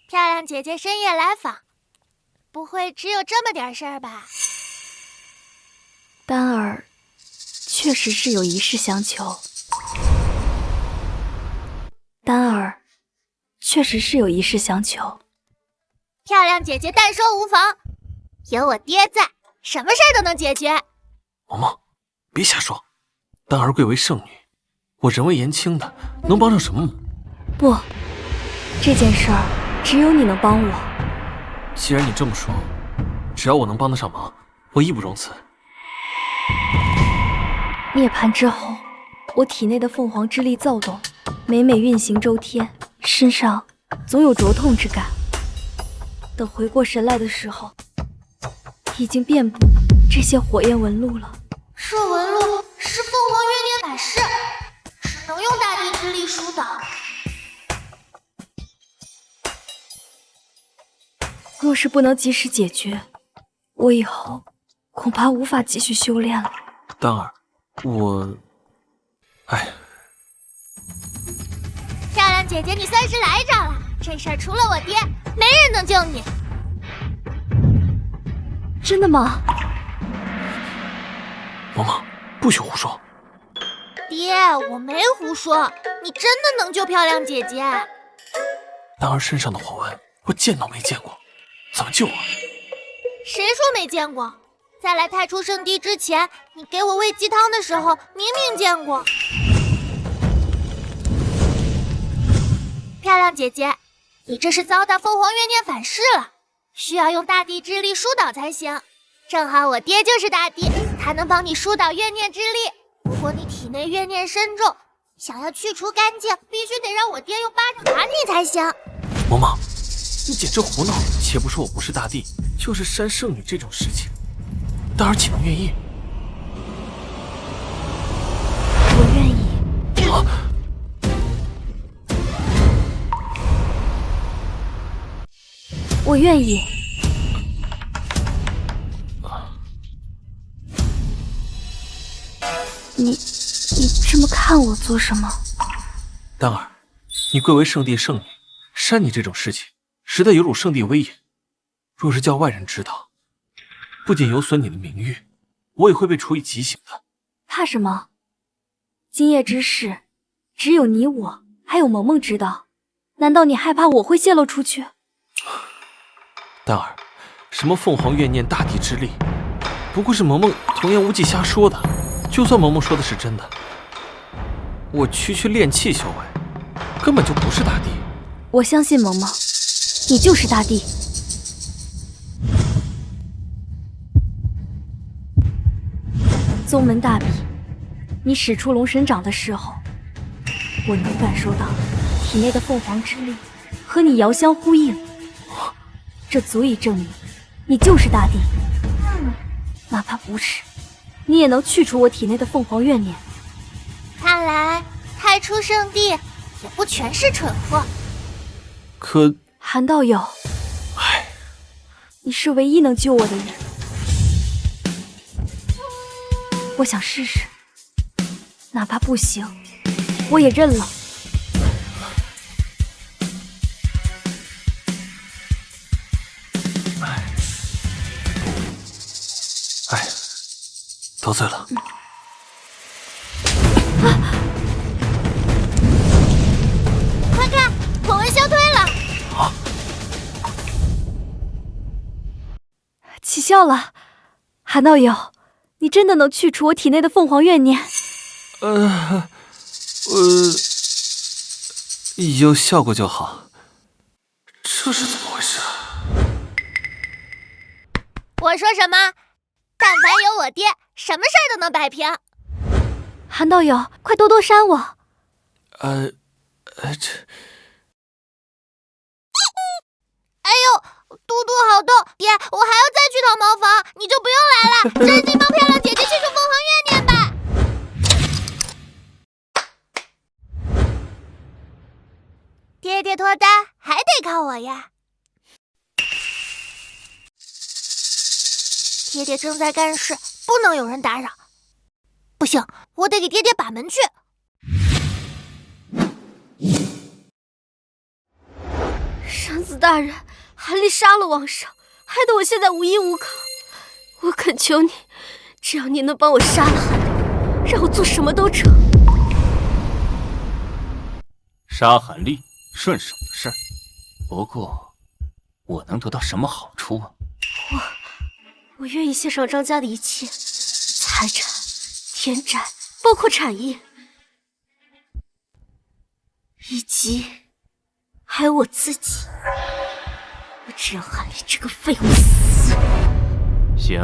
漂亮姐姐深夜来访，不会只有这么点事儿吧？丹儿确实是有一事相求。丹儿确实是有一事相求。漂亮姐姐但说无妨，有我爹在，什么事儿都能解决。萌萌，别瞎说，丹儿贵为圣女，我人微言轻的，能帮上什么忙？不，这件事儿只有你能帮我。既然你这么说，只要我能帮得上忙，我义不容辞。涅槃之后，我体内的凤凰之力躁动，每每运行周天，身上总有灼痛之感。等回过神来的时候，已经遍布这些火焰纹路了。这纹路是凤凰月念法式，只能用大地之力疏导。若是不能及时解决，我以后恐怕无法继续修炼了。丹儿，漂亮姐姐，你算是来着了。这事儿除了我爹，没人能救你。真的吗？萌萌，不许胡说。爹，我没胡说，你真的能救漂亮姐姐。丹儿身上的火纹，我见都没见过，怎么救啊？谁说没见过？在来太初圣地之前，你给我喂鸡汤的时候，明明见过。漂亮姐姐，你这是遭到凤凰怨念反噬了，需要用大地之力疏导才行。正好我爹就是大地，他能帮你疏导怨念之力。如果你体内怨念深重，想要去除干净，必须得让我爹用巴掌打你才行。萌萌，你简直胡闹！且不说我不是大帝，就是山圣女这种事情，丹儿岂能愿意？我愿意。啊！我愿意。你这么看我做什么？丹儿，你贵为圣地圣女，删你这种事情，实在有辱圣地威严。若是叫外人知道，不仅有损你的名誉，我也会被处以极刑的。怕什么？今夜之事，只有你我还有萌萌知道。难道你害怕我会泄露出去？丹儿，什么凤凰怨念大地之力，不过是萌萌童言无忌瞎说的。就算萌萌说的是真的，我区炼气修为，根本就不是大地。我相信萌萌，你就是大地。宗门大比，你使出龙神掌的时候，我能感受到体内的凤凰之力和你遥相呼应，这足以证明你就是大地。哪怕不是，你也能去除我体内的凤凰怨念。看来太初圣地也不全是蠢货。可韩道友，你是唯一能救我的人，我想试试，哪怕不行，我也认了。得罪了。快看，火纹消退了。起效了，韩道友，你真的能去除我体内的凤凰怨念？有效果就好。这是怎么回事啊？我说什么？但凡有我爹，什么事儿都能摆平。韩道友，快多多扇我。这……哎呦，嘟嘟好痛！爹，我还要再去套茅房，你就不用来了。赶紧帮漂亮姐姐去除凤凰怨念吧。爹爹脱单还得靠我呀。爹爹正在干事，不能有人打扰。不行，我得给爹爹把门去。山子大人，韩立杀了王上，害得我现在无依无靠。我恳求你，只要你能帮我杀了韩立，让我做什么都成。杀韩立顺手的事，不过我能得到什么好处啊？我愿意献上张家的一切，财产、田宅，包括产业，以及还有我自己。我只让韩立这个废物死。行，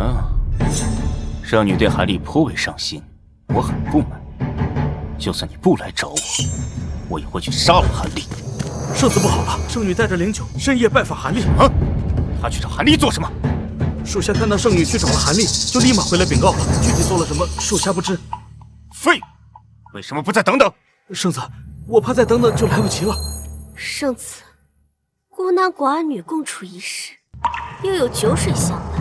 圣女对韩立颇为上心，我很不满。就算你不来找我，我也会去杀了韩立。圣子不好了，圣女带着灵柩深夜拜访韩立。啊，他去找韩立做什么？属下看到圣女去找了韩立，就立马回来禀告了。具体做了什么，属下不知。废物，为什么不再等等？圣子，我怕再等等就来不及了。圣子，孤男寡女共处一室，又有酒水相伴，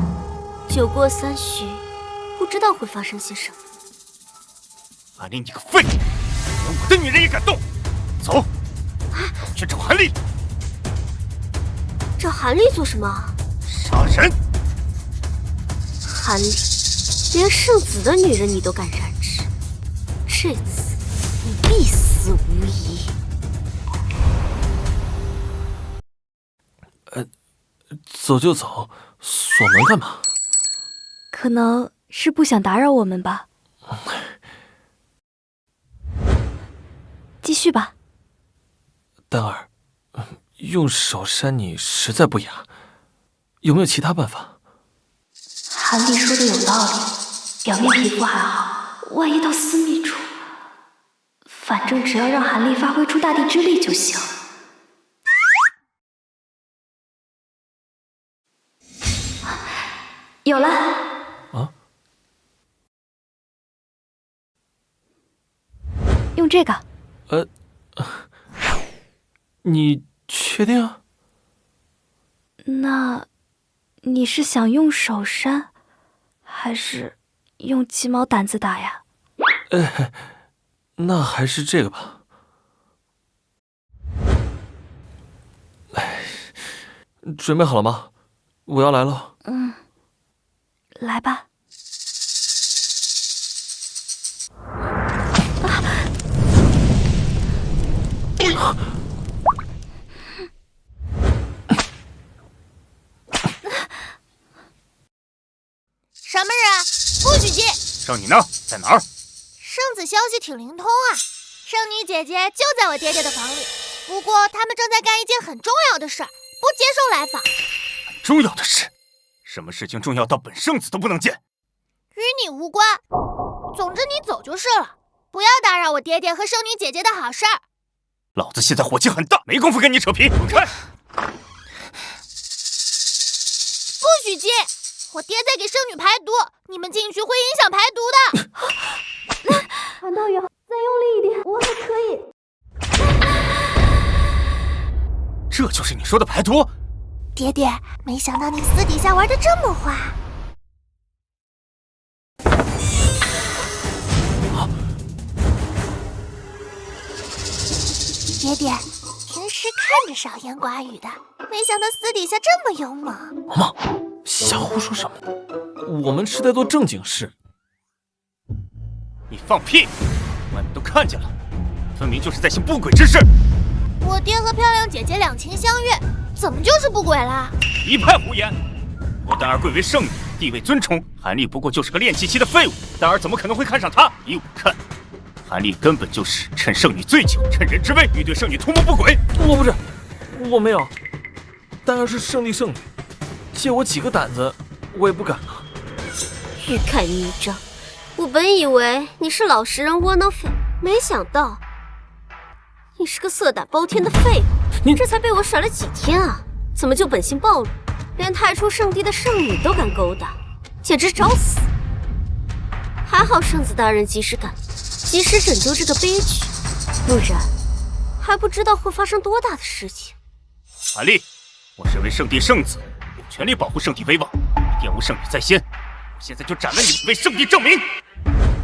酒过三巡，不知道会发生些什么。韩立，你个废物，连我的女人也敢动！走，去找韩立。找韩立做什么？杀人！韩立，连圣子的女人你都敢染指，这次你必死无疑。走就走，锁门干嘛？可能是不想打扰我们吧。继续吧。丹儿，用手扇你实在不雅，有没有其他办法？韩立说的有道理，表面皮肤还好，万一到私密处，反正只要让韩立发挥出大地之力就行。有了。啊？用这个。你确定啊？那你是想用手扇，还是用鸡毛掸子打呀？那还是这个吧。准备好了吗？我要来了。来吧。什么人？不许进！圣女呢？在哪儿？圣子消息挺灵通啊，圣女姐姐就在我爹爹的房里。不过他们正在干一件很重要的事，不接受来访。很重要的事？什么事情重要到本圣子都不能见？与你无关。总之你走就是了，不要打扰我爹爹和圣女姐姐的好事儿。老子现在火气很大，没工夫跟你扯皮，滚开！不许进！我爹在给圣女排毒，你们进去会影响排毒的。韩道友，再用力一点，我还可以。这就是你说的排毒？爹爹，没想到你私底下玩得这么花。爹爹，平时看着少言寡语的，没想到私底下这么勇猛。萌萌，瞎胡说什么？我们是在做正经事。你放屁！外面都看见了，分明就是在行不轨之事。我爹和漂亮姐姐两情相悦，怎么就是不轨啦？一派胡言！我丹儿贵为圣女，地位尊崇，韩立不过就是个练气期的废物，丹儿怎么可能会看上他？依我看，韩立根本就是趁圣女醉酒，趁人之危，欲对圣女图谋不轨。我没有，丹儿是圣帝圣女，借我几个胆子，我也不敢啊。越看越一张。我本以为你是老实人窝囊废，没想到你是个色胆包天的废物。你这才被我甩了几天啊？怎么就本性暴露，连太初圣地的圣女都敢勾搭，简直找死！还好圣子大人及时赶到，及时拯救这个悲剧，不然还不知道会发生多大的事情。韩立，我身为圣地圣子，有权利保护圣地威望，你玷污圣女在先，我现在就斩了你，为圣地证明！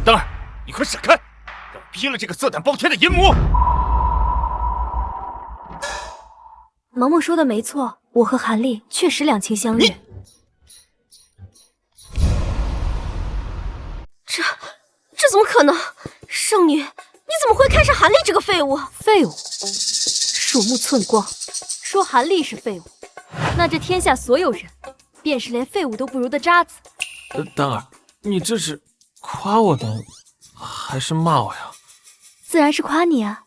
丹儿，你快闪开，让我劈了这个色胆包天的淫魔！萌萌说的没错，我和韩立确实两情相悦。这怎么可能？圣女，你怎么会看上韩立这个废物？废物，鼠目寸光，说韩立是废物，那这天下所有人，便是连废物都不如的渣子。丹儿，你这是夸我呢，还是骂我呀？自然是夸你啊。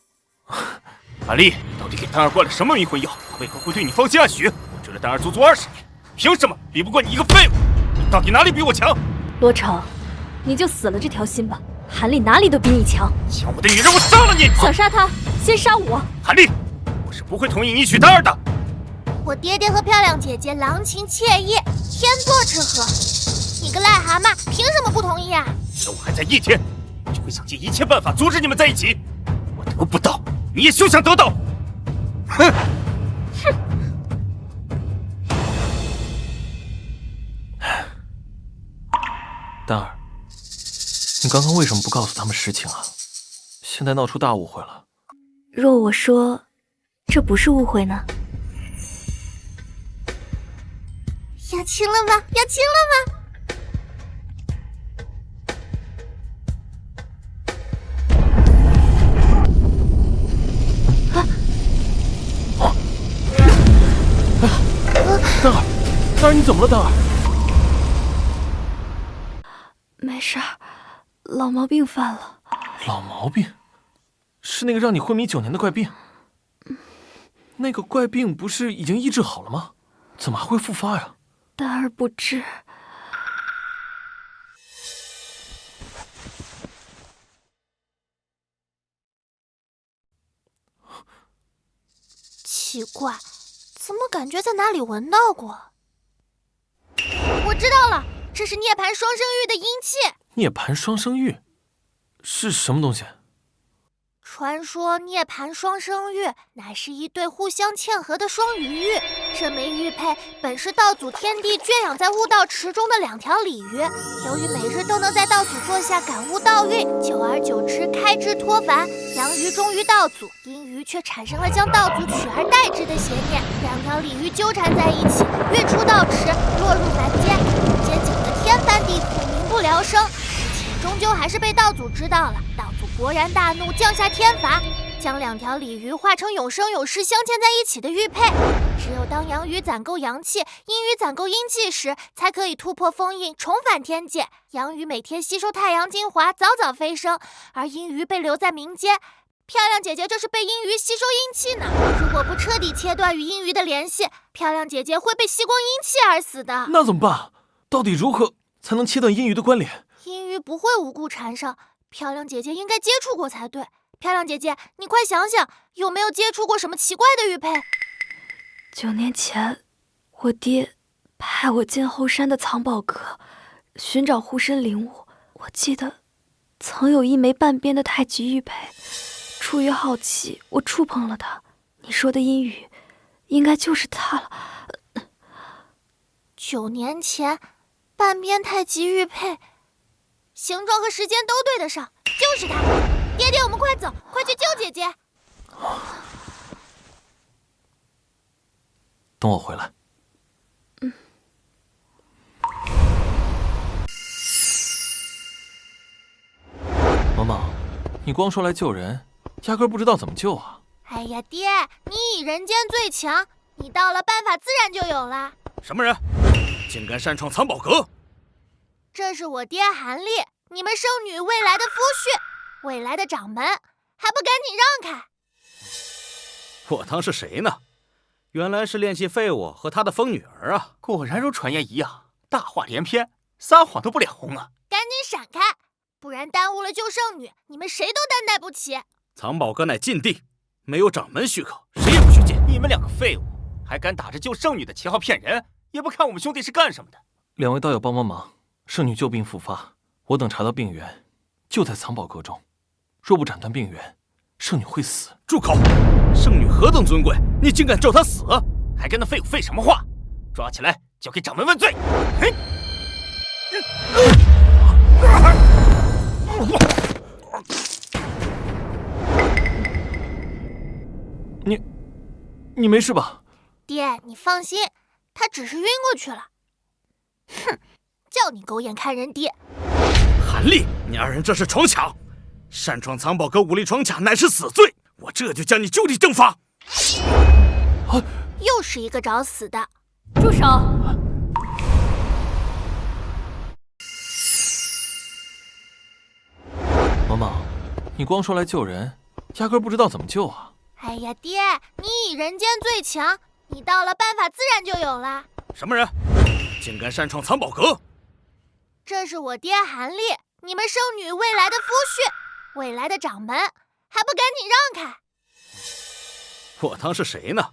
韩立，你到底给丹儿灌了什么迷魂药？他为何会对你芳心暗许？我追了丹儿足足20年，凭什么比不过你一个废物？你到底哪里比我强？罗成，你就死了这条心吧。韩立哪里都比你强。抢我的女人，我杀了你！想杀他，先杀我。韩立，我是不会同意你娶丹儿的。我爹爹和漂亮姐姐郎情妾意，天作之合。你个癞蛤蟆，凭什么不同意啊？等我还在一天，我就会想尽一切办法阻止你们在一起。我得不到，你也休想得到。哼！丹儿，你刚刚为什么不告诉他们实情啊？现在闹出大误会了。若我说这不是误会呢？要亲了吗？要亲了吗？丹儿，丹儿，你怎么了？丹儿，没事儿，老毛病犯了。老毛病？是那个让你昏迷9年的怪病？那个怪病不是已经医治好了吗？怎么还会复发呀？丹儿不知。奇怪，怎么感觉在哪里闻到过？我知道了，这是涅槃双生玉的阴气。涅槃双生玉是什么东西？传说涅槃双生玉乃是一对互相嵌合的双鱼玉，这枚玉佩本是道祖天帝圈养在悟道池中的2条鲤鱼，由于每日都能在道祖座下感悟道运，久而久之开枝脱凡，阳鱼忠于道祖，阴鱼却产生了将道祖取而代之的邪念，2条鲤鱼纠缠在一起，跃出道池，落入凡间，间搅得天翻地覆，民不聊生。终究还是被道祖知道了，道祖勃然大怒，降下天罚，将2条鲤鱼化成永生永世镶嵌在一起的玉佩。只有当阳鱼攒够阳气，阴鱼攒够阴气时，才可以突破封印，重返天界。阳鱼每天吸收太阳精华，早早飞升，而阴鱼被留在民间。漂亮姐姐就是被阴鱼吸收阴气呢。如果不彻底切断与阴鱼的联系，漂亮姐姐会被吸光阴气而死的。那怎么办？到底如何才能切断阴鱼的关联？阴鱼不会无故缠上，漂亮姐姐应该接触过才对。漂亮姐姐，你快想想，有没有接触过什么奇怪的玉佩？9年前，我爹派我进后山的藏宝阁，寻找护身灵物。我记得曾有一枚半边的太极玉佩，出于好奇，我触碰了它。你说的阴鱼，应该就是它了。9年前，半边太极玉佩，形状和时间都对得上，就是它。爹爹，我们快走，快去救姐姐。等我回来。萌萌，你光说来救人，压根不知道怎么救啊！哎呀，爹，你以人间最强，你到了办法自然就有了。什么人，竟敢擅闯藏宝阁？这是我爹韩立，你们圣女未来的夫婿，未来的掌门，还不赶紧让开！我当是谁呢？原来是练习废物和他的疯女儿啊！果然如传言一样，大话连篇，撒谎都不脸红啊！赶紧闪开，不然耽误了救圣女，你们谁都担待不起。藏宝阁乃禁地，没有掌门许可，谁也不许进。你们2个废物，还敢打着救圣女的旗号骗人，也不看我们兄弟是干什么的。2位道友帮忙，圣女旧病复发，我等查到病源就在藏宝阁中，若不斩断病源，圣女会死。住口！圣女何等尊贵，你竟敢咒她死？还跟那废物废什么话？抓起来，交给掌门问罪！你没事吧？爹，你放心，他只是晕过去了。哼，叫你狗眼看人低。韩立，你2人这是闯抢，擅闯藏宝阁武力闯卡乃是死罪，我这就将你就地正法。又是一个找死的！住手！萌萌，你光说来救人，压根不知道怎么救啊！哎呀，爹，你以人间最强，你到了办法自然就有了。什么人，竟敢擅闯藏宝阁？这是我爹韩立，你们圣女未来的夫婿，未来的掌门，还不赶紧让开！我当是谁呢？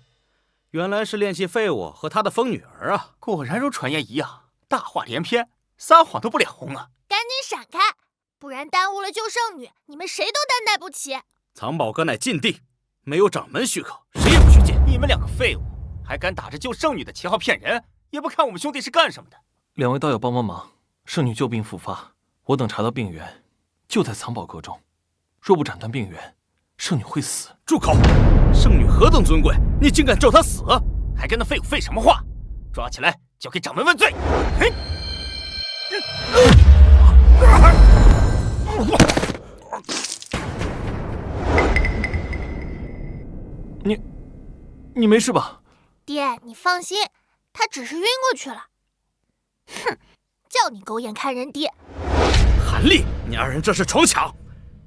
原来是练习废物和他的疯女儿啊！果然如传言一样，大话连篇，撒谎都不脸红啊！赶紧闪开，不然耽误了救圣女，你们谁都担待不起。藏宝阁乃禁地，没有掌门许可，谁也不许进。你们2个废物，还敢打着救圣女的旗号骗人，也不看我们兄弟是干什么的。2位道友帮忙，圣女旧病复发，我等查到病源就在藏宝阁中，若不斩断病源，圣女会死。住口！圣女何等尊贵，你竟敢咒她死？还跟那废物废什么话？抓起来，交给掌门问罪！你没事吧？爹，你放心，他只是晕过去了。哼，叫你狗眼看人低。韩立，你2人这是闯抢，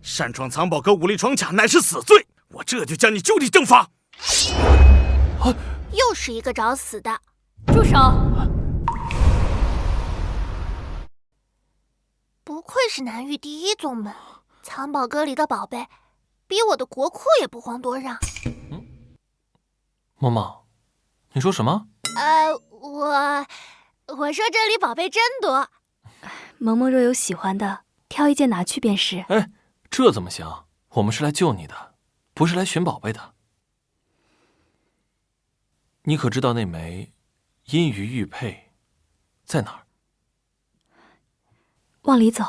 擅闯藏宝阁武力闯卡乃是死罪，我这就将你就地正法。又是一个找死的！住手！不愧是南域第1宗门，藏宝阁里的宝贝，比我的国库也不遑多让。萌萌，你说什么？我说这里宝贝真多。萌萌若有喜欢的，挑一件拿去便是。哎，这怎么行？我们是来救你的，不是来寻宝贝的。你可知道那枚阴鱼玉佩在哪儿？往里走。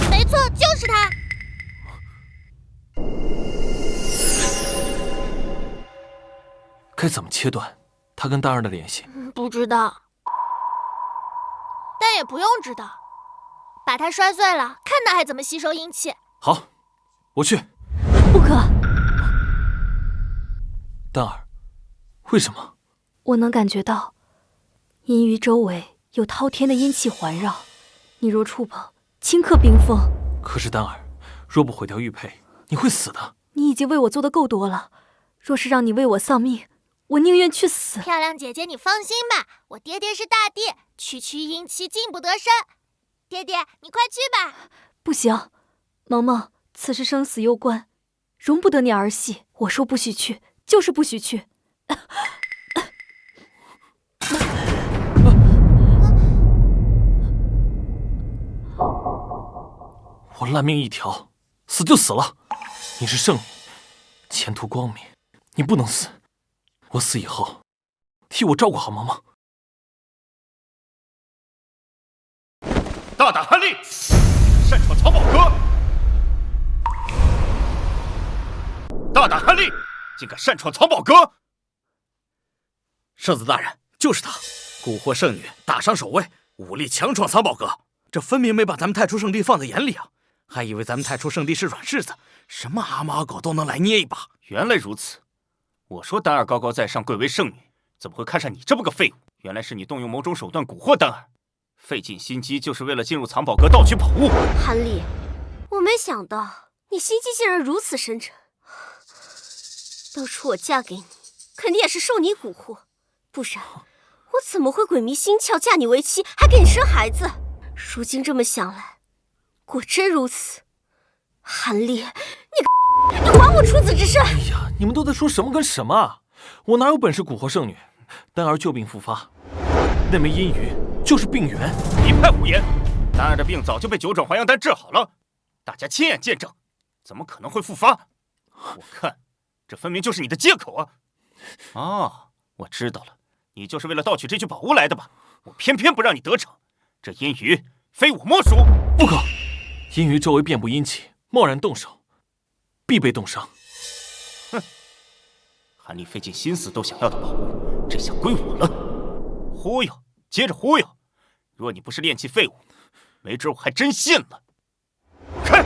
没错，就是他。该怎么切断他跟大二的联系？不知道，但也不用知道。把它摔碎了，看它还怎么吸收阴气。好，我去。不可！丹儿，为什么？我能感觉到，阴鱼周围有滔天的阴气环绕，你若触碰，顷刻冰封。可是丹儿，若不毁掉玉佩，你会死的。你已经为我做的够多了，若是让你为我丧命，我宁愿去死。漂亮姐姐，你放心吧，我爹爹是大帝，区区阴气进不得身。爹爹，你快去吧。不行，萌萌，此事生死攸关，容不得你儿戏。我说不许去，就是不许去。我烂命一条，死就死了。你是圣女，前途光明，你不能死。我死以后，替我照顾好萌萌。大胆悍力，擅闯藏宝阁！大胆悍力，竟敢擅闯藏宝阁！圣子大人，就是他，蛊惑圣女，打伤守卫，武力强闯藏宝阁，这分明没把咱们太初圣地放在眼里啊！还以为咱们太初圣地是软柿子，什么阿猫阿狗都能来捏一把。原来如此，我说丹儿高高在上，贵为圣女，怎么会看上你这么个废物？原来是你动用某种手段蛊惑丹儿，费尽心机就是为了进入藏宝阁盗取宝物。韩立，我没想到你心机竟然如此深沉。当初我嫁给你，肯定也是受你蛊惑，不然我怎么会鬼迷心窍嫁你为妻，还给你生孩子？如今这么想来，果真如此。韩立，你还我处子之身！哎呀，你们都在说什么跟什么啊？我哪有本事蛊惑圣女？丹儿旧病复发，那枚阴鱼就是病源。一派胡言！丹儿的病早就被9转还阳丹治好了，大家亲眼见证，怎么可能会复发？我看这分明就是你的借口啊！哦，我知道了，你就是为了盗取这具宝物来的吧？我偏偏不让你得逞，这阴鱼非我莫属！不可！阴鱼周围遍布阴气，贸然动手，必被冻伤。哼！韩立费尽心思都想要的宝物，这下归我了。忽悠，接着忽悠！若你不是炼气废物，没准我还真信了。看！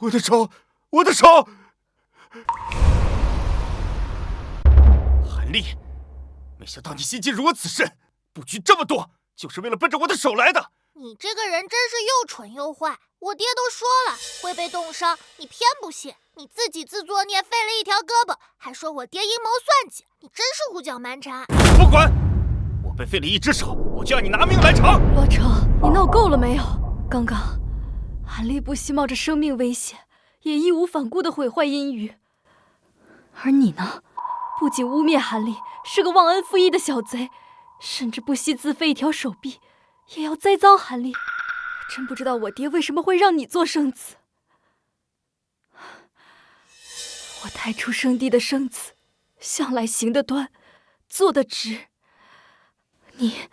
我的手，我的手！韩立，没想到你心机如此深，布局这么多，就是为了奔着我的手来的。你这个人真是又蠢又坏，我爹都说了会被冻伤，你偏不信，你自己自作孽，废了一条胳膊，还说我爹阴谋算计，你真是胡搅蛮缠。不管，我被废了一只手，我就要你拿命来偿。罗成，你闹够了没有？刚刚韩立不惜冒着生命危险，也义无反顾地毁坏阴鱼，而你呢，不仅污蔑韩立是个忘恩负义的小贼，甚至不惜自废一条手臂，也要栽赃韩立。真不知道我爹为什么会让你做圣子。我太初圣地的圣子，向来行得端，坐得直。你，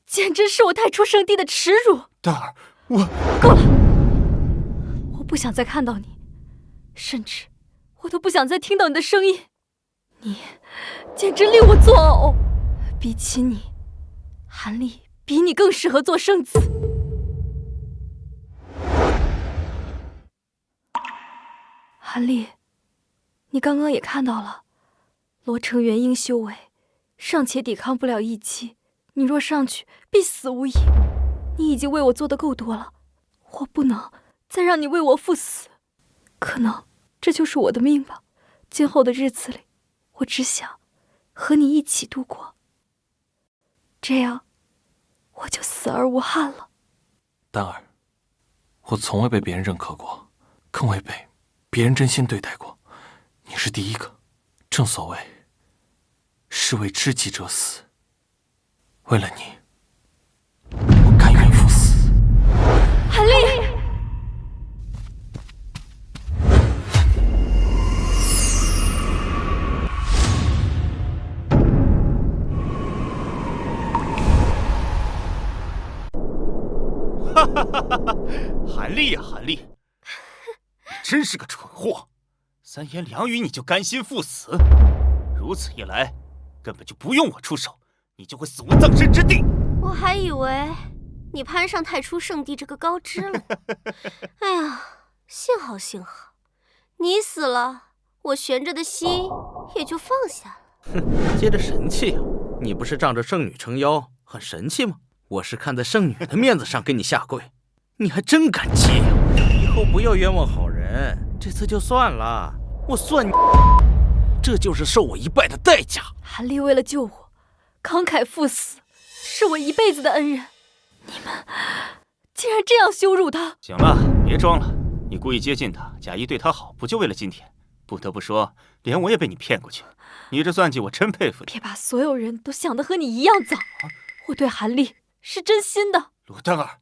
简直是我太初圣地的耻辱！丹儿，我够了！我不想再看到你，甚至我都不想再听到你的声音。你，简直令我作呕。比起你，韩立比你更适合做圣子。韩立，你刚刚也看到了，罗成元婴修为尚且抵抗不了一击，你若上去，必死无疑。你已经为我做的够多了，我不能再让你为我赴死。可能这就是我的命吧。今后的日子里，我只想和你一起度过，这样我就死而无憾了。丹儿，我从未被别人认可过，更未被别人真心对待过，你是第一个。正所谓，士为知己者死。为了你，我甘愿赴死。韩立，韩立呀，韩立，真是个蠢货，三言两语你就甘心赴死，如此一来，根本就不用我出手，你就会死无葬身之地。我还以为你攀上太初圣地这个高枝了。哎呀，幸好，你死了，我悬着的心也就放下了。哼，接着神气啊！你不是仗着圣女撑腰很神气吗？我是看在圣女的面子上给你下跪，你还真敢接呀！以后不要冤枉好人，这次就算了，我算你，这就是受我一拜的代价。韩立为了救我，慷慨赴死，是我一辈子的恩人。你们竟然这样羞辱他！行了，别装了，你故意接近他，假意对他好，不就为了今天？不得不说，连我也被你骗过去。你这算计我真佩服你。别把所有人都想得和你一样早。我对韩立是真心的。罗丹儿，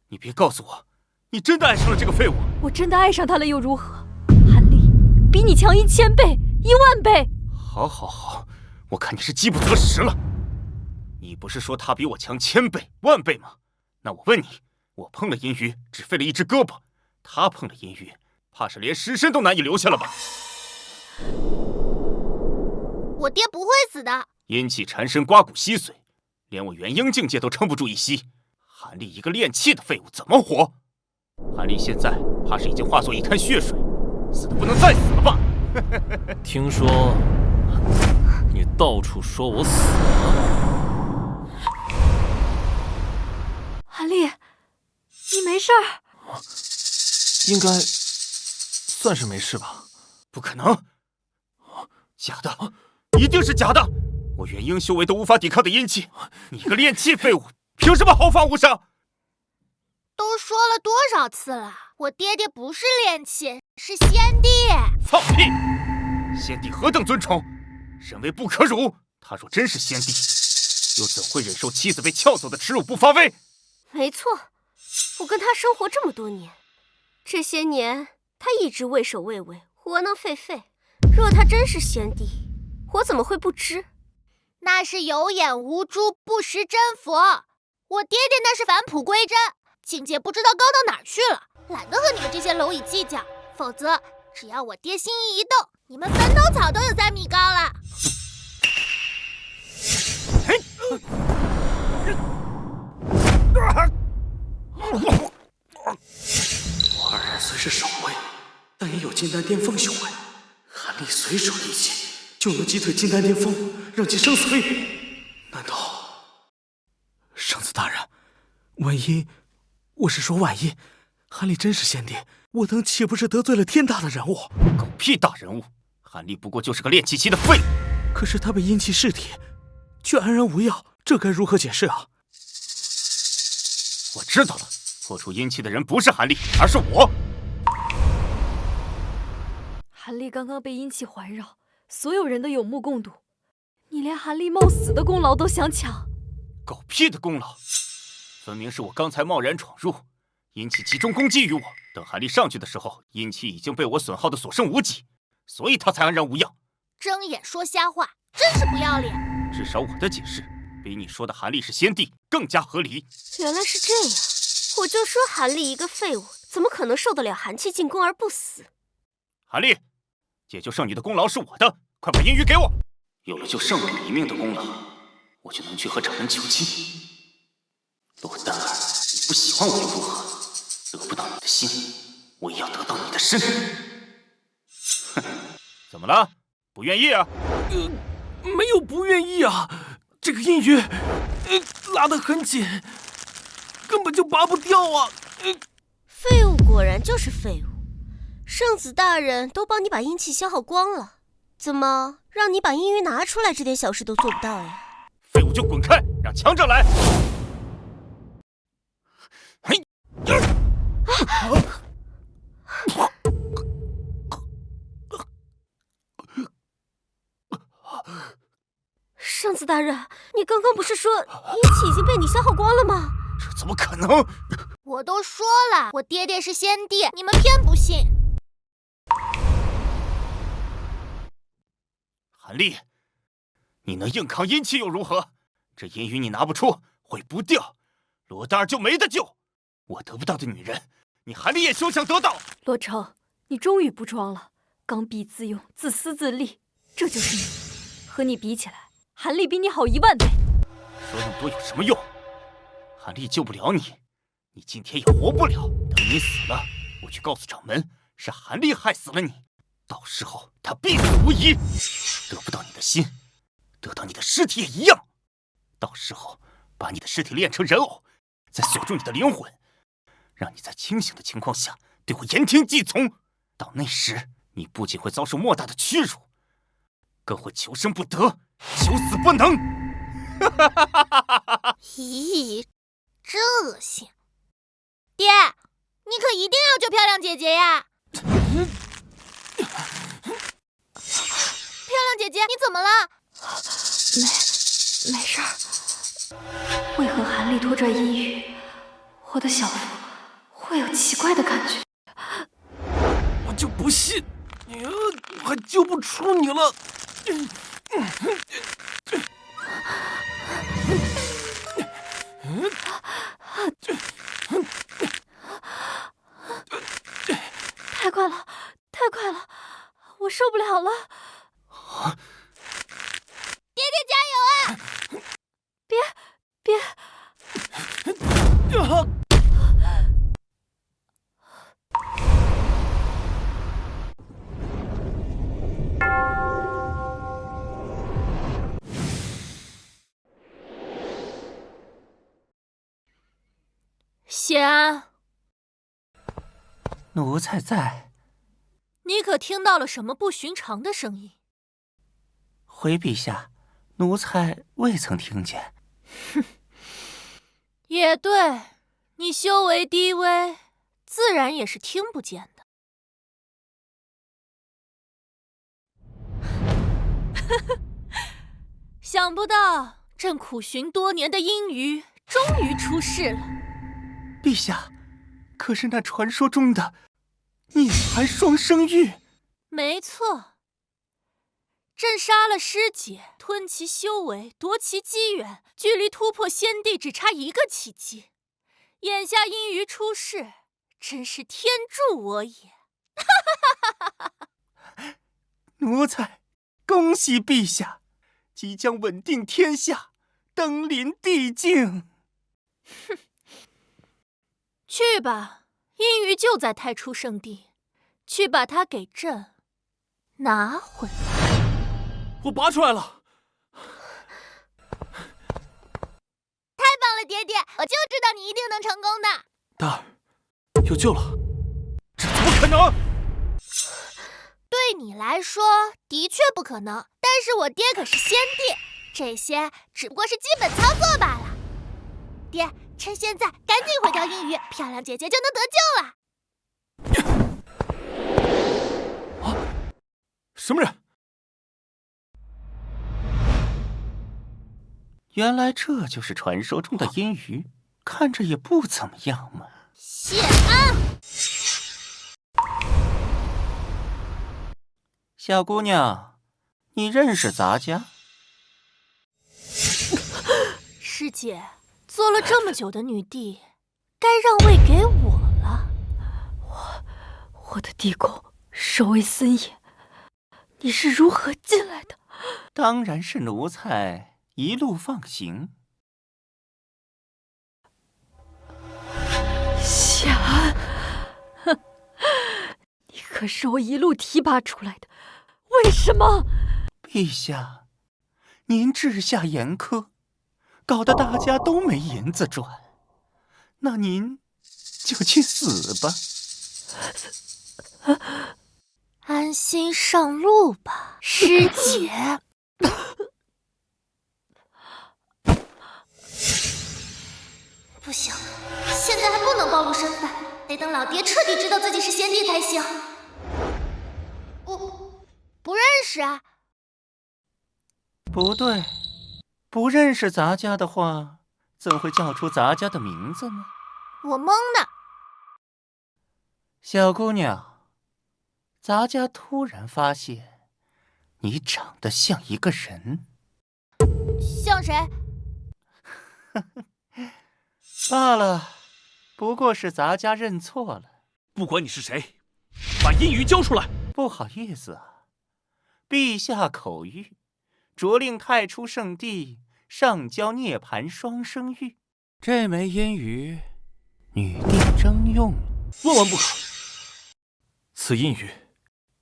你别告诉我，你真的爱上了这个废物？我真的爱上他了又如何？韩立比你强1000倍、10000倍。好，我看你是饥不择食了。你不是说他比我强1000倍、10000倍吗？那我问你，我碰了阴鱼，只废了一只胳膊，他碰了阴鱼，怕是连尸身都难以留下了吧？我爹不会死的。阴气缠身，刮骨吸髓，连我元婴境界都撑不住一息。韩立一个炼气的废物，怎么活？韩立现在怕是已经化作一滩血水，死的不能再死了吧？听说你到处说我死了。韩立，你没事儿？应该算是没事吧。不可能，假的，一定是假的！我元婴修为都无法抵抗的阴气，你个炼气废物，凭什么毫发无伤？都说了多少次了，我爹爹不是炼气，是先帝。放屁！先帝何等尊崇，人为不可辱。他若真是先帝，又怎会忍受妻子被撬走的耻辱不发威？没错，我跟他生活这么多年，这些年他一直畏首畏尾，窝囊废废。若他真是先帝，我怎么会不知？那是有眼无珠，不识真佛。我爹爹那是返璞归真，境界不知道高到哪儿去了。懒得和你们这些蝼蚁计较，否则只要我爹心意一动，你们坟头草都有3米高了。我二人虽是守卫，但也有金丹巅峰修为。韩立随手一击，就能击退金丹巅峰，让其生死未卜。难道圣子大人，万一，我是说万一，韩立真是先帝，我等岂不是得罪了天大的人物？狗屁大人物！韩立不过就是个炼气期的废物。可是他被阴气噬体，却安然无恙，这该如何解释啊？我知道了，破除阴气的人不是韩立，而是我。韩立刚刚被阴气环绕，所有人都有目共睹。你连韩立冒死的功劳都想抢？狗屁的功劳！分明是我刚才贸然闯入，阴气集中攻击于我。等韩立上去的时候，阴气已经被我损耗的所剩无几，所以他才安然无恙。睁眼说瞎话，真是不要脸！至少我的解释比你说的韩立是先帝更加合理。原来是这样，我就说韩立一个废物，怎么可能受得了寒气进攻而不死？韩立，解救圣女的功劳是我的，快把阴鱼给我！有了救圣女一命的功劳，我就能去和掌门求亲。罗丹儿，你不喜欢我又如何？得不到你的心，我也要得到你的身。哼，怎么了？不愿意啊？没有不愿意啊，这个阴鱼，拉得很紧，根本就拔不掉啊！废物果然就是废物，圣子大人都帮你把阴气消耗光了，怎么让你把阴鱼拿出来这点小事都做不到呀？废物就滚开，让强者来！嘿，圣子大人，你刚刚不是说阴气已经被你消耗光了吗？这怎么可能？我都说了，我爹爹是先帝，你们偏不信。韩立，你能硬扛阴气又如何？这阴鱼你拿不出，会不掉，罗丹儿就没得救。我得不到的女人，你韩立也休想得到。罗成，你终于不装了，刚愎自用，自私自利，这就是你。和你比起来，韩立比你好10000倍。说那么多有什么用？韩立救不了你，你今天也活不了。等你死了，我去告诉掌门，是韩立害死了你。到时候他必死无疑，得不到你的心，得到你的尸体也一样。到时候把你的尸体炼成人偶，再锁住你的灵魂，让你在清醒的情况下对我言听计从。到那时，你不仅会遭受莫大的屈辱，更会求生不得，求死不能。咦，真恶心！爹，你可一定要救漂亮姐姐呀！漂亮姐姐，你怎么了？没事儿。为何韩立拖拽阴雨，我的小腹会有奇怪的感觉？我就不信，我还救不出你了。太快了，太快了，我受不了了！爹爹加油啊！别！谢安，奴才在。你可听到了什么不寻常的声音？回陛下，奴才未曾听见。哼，也对，你修为低微，自然也是听不见的。想不到朕苦寻多年的阴鱼终于出世了。陛下，可是那传说中的孽孩双生玉？没错，朕杀了师姐，吞其修为，夺其机缘，距离突破仙帝只差一个奇迹。眼下阴鱼出世，真是天助我也！奴才恭喜陛下，即将稳定天下，登临帝境。哼，去吧，阴鱼就在太初圣地，去把它给朕拿回来。我拔出来了！太棒了，爹爹！我就知道你一定能成功的。丹儿，有救了！这怎么可能？对你来说的确不可能，但是我爹可是先帝，这些只不过是基本操作罢了。爹，趁现在赶紧毁掉阴鱼，漂亮姐姐就能得救了。啊！什么人？原来这就是传说中的阴鱼，看着也不怎么样嘛。谢安，小姑娘，你认识咱家？师姐，做了这么久的女帝，该让位给我了。我的地宫守卫森严，你是如何进来的？当然是奴才一路放行。夏安，哼，你可是我一路提拔出来的，为什么？陛下，您治下严苛，搞得大家都没银子赚，那您就去死吧。安心上路吧，师姐。不行，现在还不能暴露身份，得等老爹彻底知道自己是先帝才行。不认识啊？不对，不认识咱家的话，怎会叫出咱家的名字呢？我懵呢。小姑娘，咱家突然发现你长得像一个人。像谁？罢了，不过是咱家认错了。不管你是谁，把阴鱼交出来。不好意思啊，陛下口谕，着令太初圣地上交涅槃双生玉。这枚阴鱼，女帝征用，万万不可！此阴鱼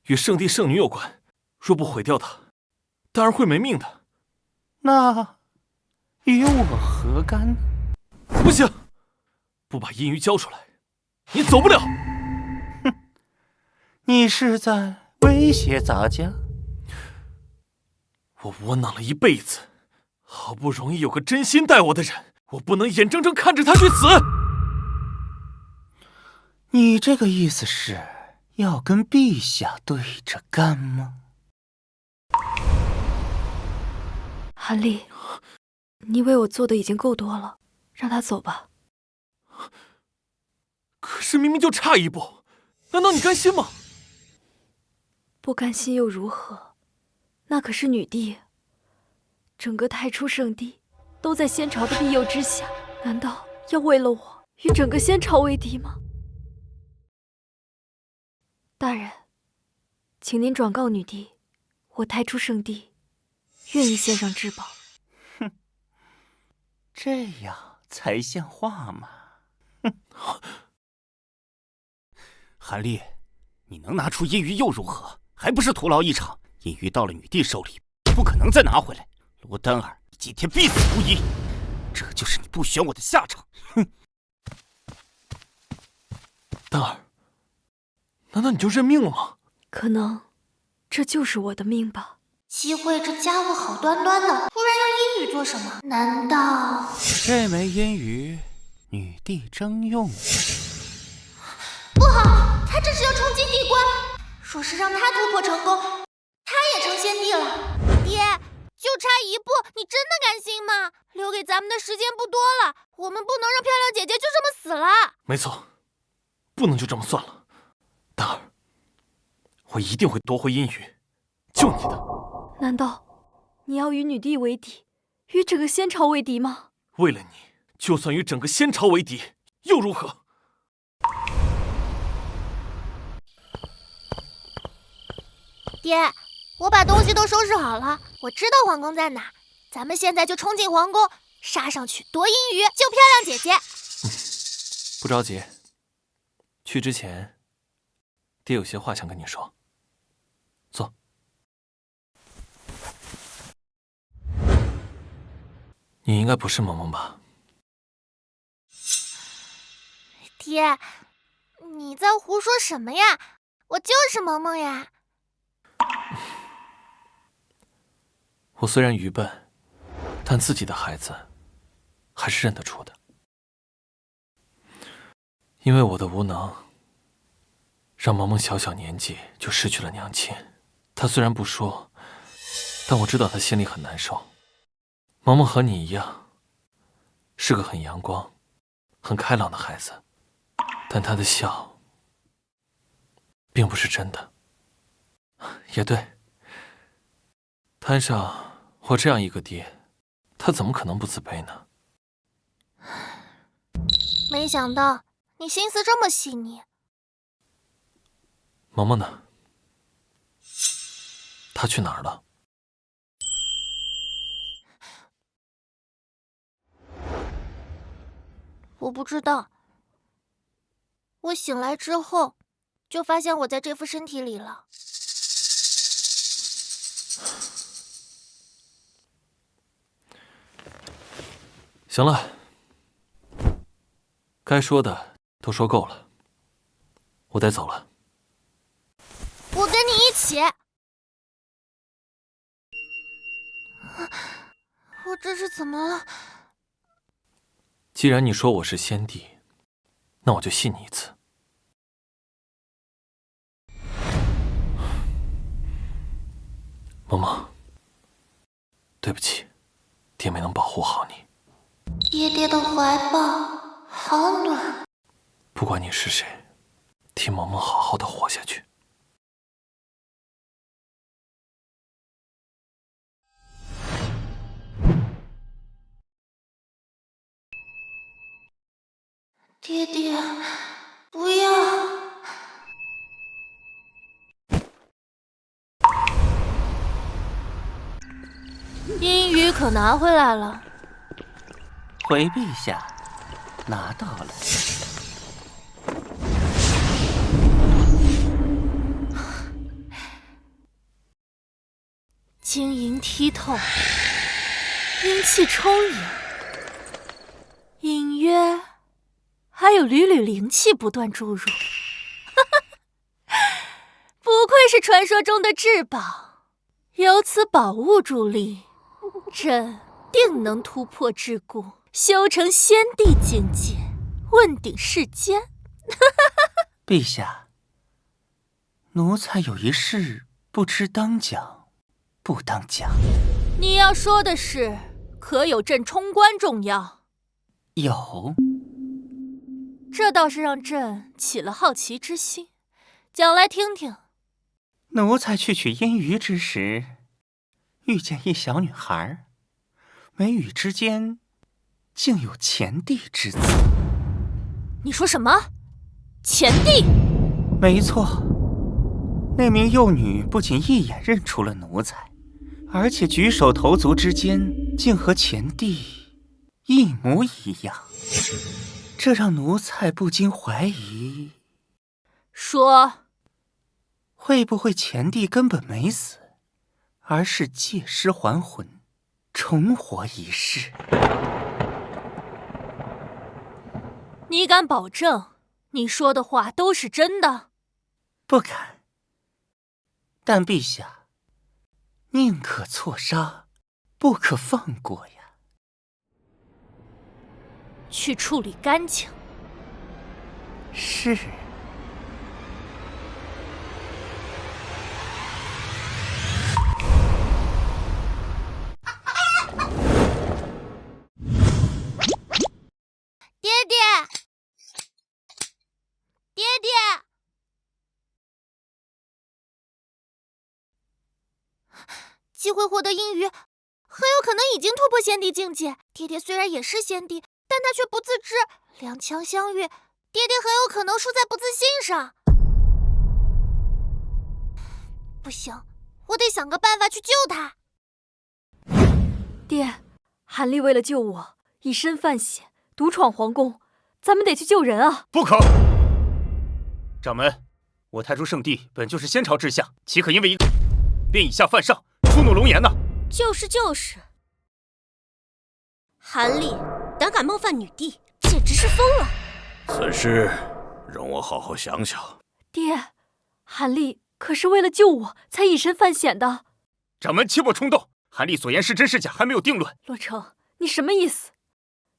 与圣帝圣女有关，若不毁掉它，丹儿会没命的。那与我何干呢？不行，不把阴鱼交出来，你走不了。哼，你是在威胁咱家？我窝囊了一辈子，好不容易有个真心待我的人，我不能眼睁睁看着他去死。你这个意思是要跟陛下对着干吗？韩立，你为我做的已经够多了，让他走吧。可是明明就差一步，难道你甘心吗？不甘心又如何？那可是女帝，整个太初圣地都在仙朝的庇佑之下，难道要为了我与整个仙朝为敌吗？大人，请您转告女帝，我太初圣地愿意献上至宝。哼，这样才像话吗？哼，韩立，你能拿出阴鱼又如何？还不是徒劳一场。阴鱼到了女帝手里，不可能再拿回来。罗丹儿，你今天必死无疑。这就是你不选我的下场。哼！丹儿，难道你就认命了吗？可能，这就是我的命吧。齐慧这家伙好端端的，突然要阴鱼做什么？难道这枚阴鱼，女帝征用？不好，他这是要冲击帝关。若是让他突破成功，他也成仙帝了。爹，就差一步，你真的甘心吗？留给咱们的时间不多了，我们不能让漂亮姐姐就这么死了。没错，不能就这么算了。丹儿，我一定会夺回阴鱼，救你的。难道你要与女帝为敌，与整个仙朝为敌吗？为了你，就算与整个仙朝为敌，又如何？爹，我把东西都收拾好了，我知道皇宫在哪，咱们现在就冲进皇宫，杀上去夺阴鱼，救漂亮姐姐。不着急，去之前，爹有些话想跟你说。坐。你应该不是萌萌吧？爹，你在胡说什么呀？我就是萌萌呀。我虽然愚笨，但自己的孩子还是认得出的。因为我的无能，让萌萌小小年纪就失去了娘亲。她虽然不说，但我知道她心里很难受。萌萌和你一样，是个很阳光、很开朗的孩子，但她的笑并不是真的。也对，摊上我这样一个爹，他怎么可能不自卑呢？没想到你心思这么细腻。萌萌呢？她去哪儿了？我不知道。我醒来之后，就发现我在这副身体里了。行了，该说的都说够了，我得走了。我跟你一起。我这是怎么了？既然你说我是先帝，那我就信你一次。萌萌，对不起，爹没能保护好你。爹爹的怀抱好暖。不管你是谁，替萌萌好好的活下去。爹爹，不要！玉可拿回来了。回陛下，拿到了。晶莹剔透，阴气充盈，隐约还有缕缕灵气不断注入。不愧是传说中的至宝，有此宝物助力，朕定能突破桎梏，修成仙帝境界，问鼎世间。陛下，奴才有一事不知当讲不当讲。你要说的是，可有朕冲关重要？有。这倒是让朕起了好奇之心，讲来听听。奴才去取阴鱼之时，遇见一小女孩，眉宇之间竟有前帝之字。你说什么？前帝？没错，那名幼女不仅一眼认出了奴才，而且举手投足之间竟和前帝一模一样，这让奴才不禁怀疑，说会不会前帝根本没死，而是借尸还魂，重活一世？你敢保证你说的话都是真的？不敢。但陛下，宁可错杀，不可放过呀。去处理干净。是。爹爹，爹爹！机会获得阴鱼，很有可能已经突破仙帝境界。爹爹虽然也是仙帝，但他却不自知，两强相遇，爹爹很有可能输在不自信上。不行，我得想个办法去救他。爹，韩立为了救我，以身犯险，独闯皇宫，咱们得去救人啊！不可！掌门，我太初圣地本就是先朝之下，岂可因为一个便以下犯上，触怒龙颜呢？就是，韩立胆敢冒犯女帝，简直是疯了！此事容我好好想想。爹，韩立可是为了救我才以身犯险的。掌门切莫冲动，韩立所言是真是假还没有定论。洛成，你什么意思？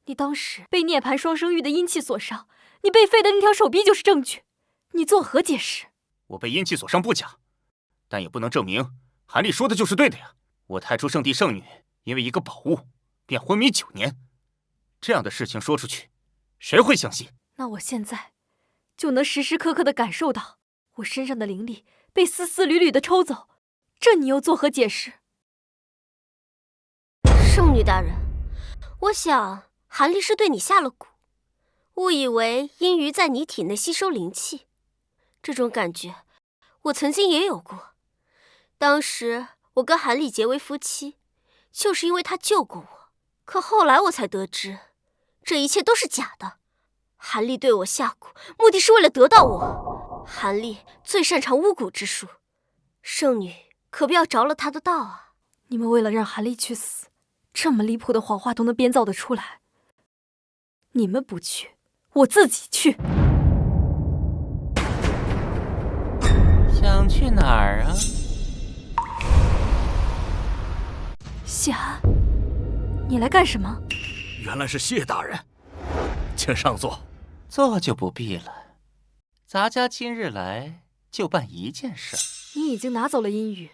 你当时被涅槃双生玉的阴气所伤，你被废的那条手臂就是证据，你作何解释？我被阴气所伤不假，但也不能证明韩立说的就是对的呀。我太初圣地圣女因为一个宝物便昏迷9年，这样的事情说出去，谁会相信？那我现在就能时时刻刻地感受到我身上的灵力被丝丝缕缕地抽走，这你又作何解释？圣女大人，我想韩立是对你下了蛊，误以为阴鱼在你体内吸收灵气，这种感觉我曾经也有过。当时我跟韩立结为夫妻，就是因为他救过我。可后来我才得知，这一切都是假的。韩立对我下蛊，目的是为了得到我。韩立最擅长巫蛊之术，圣女可不要着了他的道啊！你们为了让韩立去死，这么离谱的谎话都能编造得出来。你们不去，我自己去。想去哪儿啊？谢安，你来干什么？原来是谢大人，请上座。坐就不必了，咱家今日来就办一件事。你已经拿走了阴雨，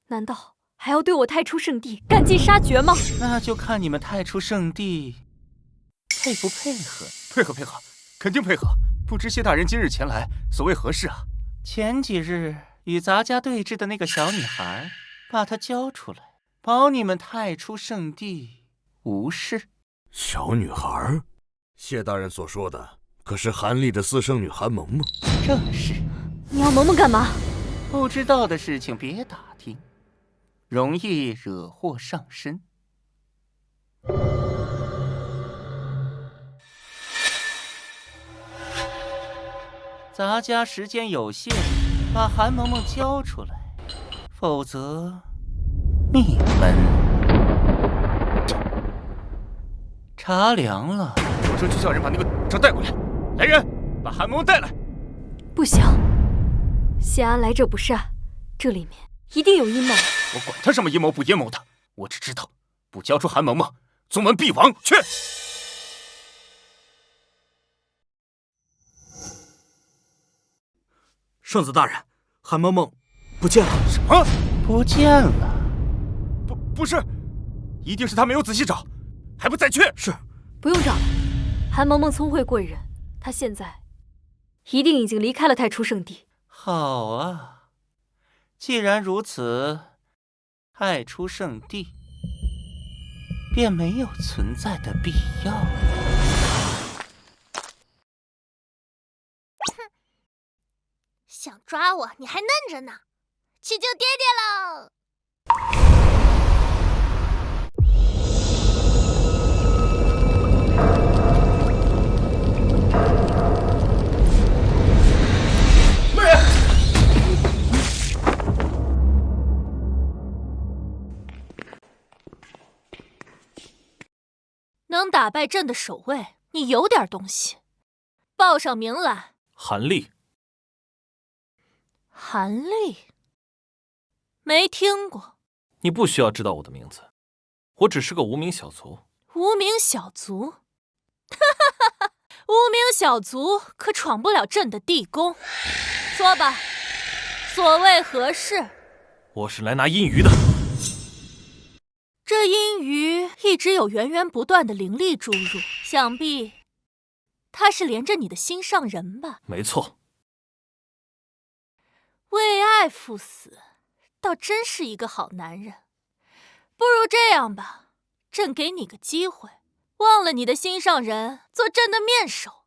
难道还要对我太初圣地赶尽杀绝吗？那就看你们太初圣地配不配合。配合，肯定配合。不知谢大人今日前来，所谓何事啊？前几日与咱家对峙的那个小女孩，把她交出来，保你们太初圣地无事。小女孩？谢大人所说的可是韩立的私生女韩萌吗？正是。你要萌萌干嘛？不知道的事情别打听，容易惹祸上身。咱家时间有限，把韩萌萌交出来，否则灭门。茶凉了，马上去叫人把那个车带过来。来人，把韩萌萌带来。不行，谢安来者不善，这里面一定有阴谋。我管他什么阴谋不阴谋的，我只知道不交出韩萌萌，宗门必亡。去！圣子大人，韩萌萌不见了。什么？不见了？不是，一定是他没有仔细找，还不再去？是。不用找了，韩萌萌聪慧过人，她现在一定已经离开了太初圣地。好啊，既然如此，太初圣地便没有存在的必要了。想抓我，你还嫩着呢，去救爹爹喽！能打败朕的守卫，你有点东西。报上名来。韩立。韩立？没听过。你不需要知道我的名字，我只是个无名小卒。无名小卒？无名小卒可闯不了朕的地宫。说吧，所谓何事？我是来拿阴鱼的。这阴鱼一直有源源不断的灵力注入，想必他是连着你的心上人吧？没错。为爱赴死，倒真是一个好男人。不如这样吧，朕给你个机会，忘了你的心上人，做朕的面首，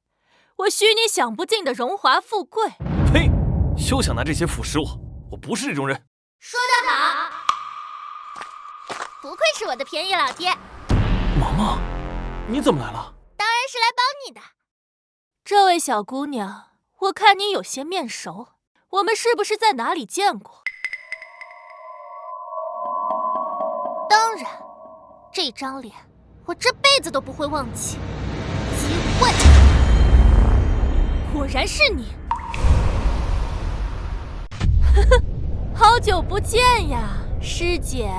我许你享不尽的荣华富贵。呸！休想拿这些腐蚀我，我不是这种人。说得好，不愧是我的便宜老爹。萌萌，你怎么来了？当然是来帮你的。这位小姑娘，我看你有些面熟，我们是不是在哪里见过？当然，这张脸我这辈子都不会忘记。机会，果然是你。好久不见呀，师姐。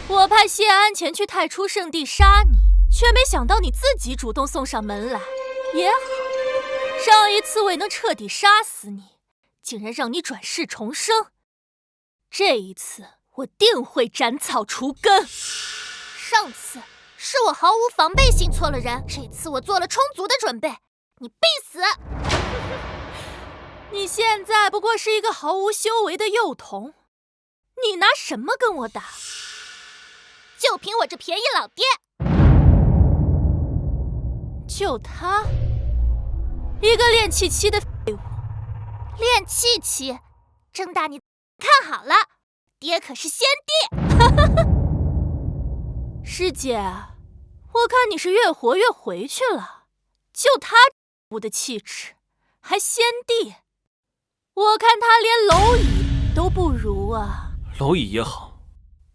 我派谢安前去太初圣地杀你，却没想到你自己主动送上门来。也好，上一次未能彻底杀死你，竟然让你转世重生。这一次我定会斩草除根。上次是我毫无防备信错了人，这次我做了充足的准备，你必死！你现在不过是一个毫无修为的幼童，你拿什么跟我打？就凭我这便宜老爹！就他，一个练气期的废物。练气期？睁大你看好了，爹可是先帝！师姐，我看你是越活越回去了。就他这的气质，还先帝？我看他连蝼蚁都不如啊！蝼蚁也好，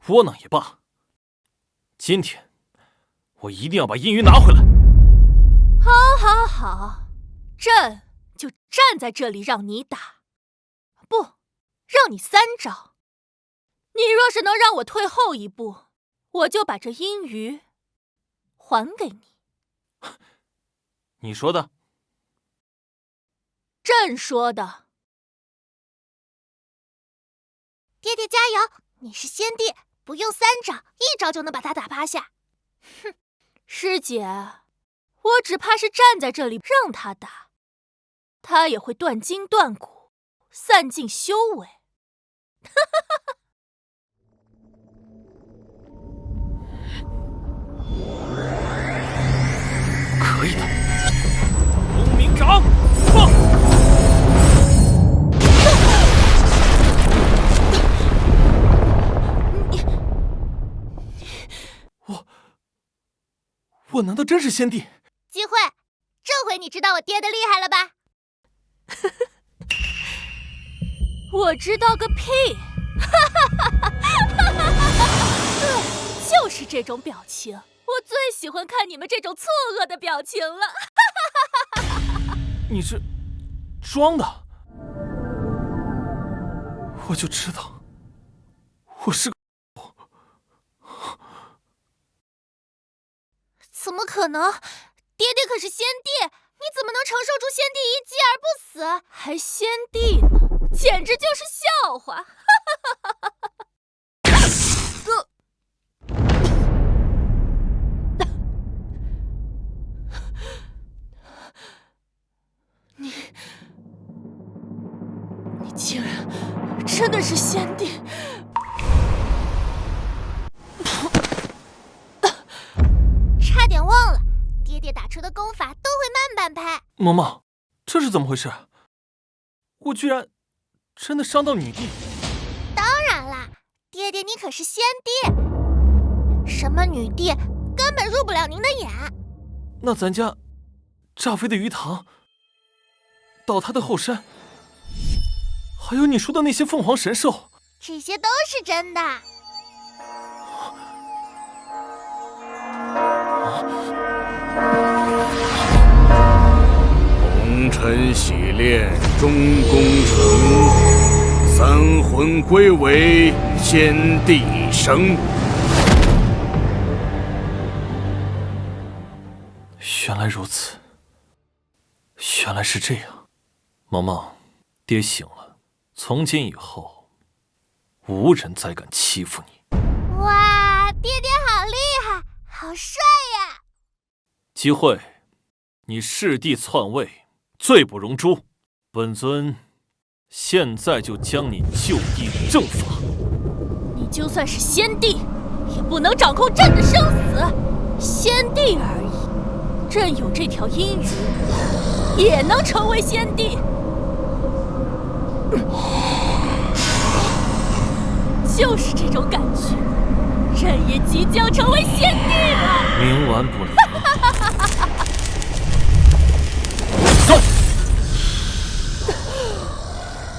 窝囊也罢，今天我一定要把阴鱼拿回来。好，好，好，朕就站在这里让你打，不，让你3招。你若是能让我退后一步，我就把这阴鱼还给你。你说的？朕说的。爹爹加油！你是先帝，不用3招，1招就能把他打趴下。哼，师姐，我只怕是站在这里让他打，他也会断筋断骨，散尽修为。可以的，无名掌，放！我难道真是先帝？机会，这回你知道我爹的厉害了吧？我知道个屁！对，就是这种表情，我最喜欢看你们这种错愕的表情了。你是装的，我就知道，我是个。怎么可能？爹爹可是先帝，你怎么能承受住先帝一击而不死？还先帝呢，简直就是笑话！你竟然真的是先帝！差点忘了，爹爹打出的功法都会慢半拍。嬷嬷，这是怎么回事？我居然真的伤到女帝！当然啦，爹爹你可是先帝，什么女帝根本入不了您的眼。那咱家炸飞的鱼塘，倒塌的后山，还有你说的那些凤凰神兽，这些都是真的。红尘洗炼终功成，三魂归为先帝生。原来如此，原来是这样。萌萌，爹醒了，从今以后，无人再敢欺负你。哇，爹爹好厉害，好帅呀！机会，你弑帝篡位，罪不容诛。本尊现在就将你就地正法。你就算是先帝，也不能掌控朕的生死。先帝而已，朕有这条阴云，也能成为先帝。就是这种感觉，朕也即将成为先帝了。冥顽不灵。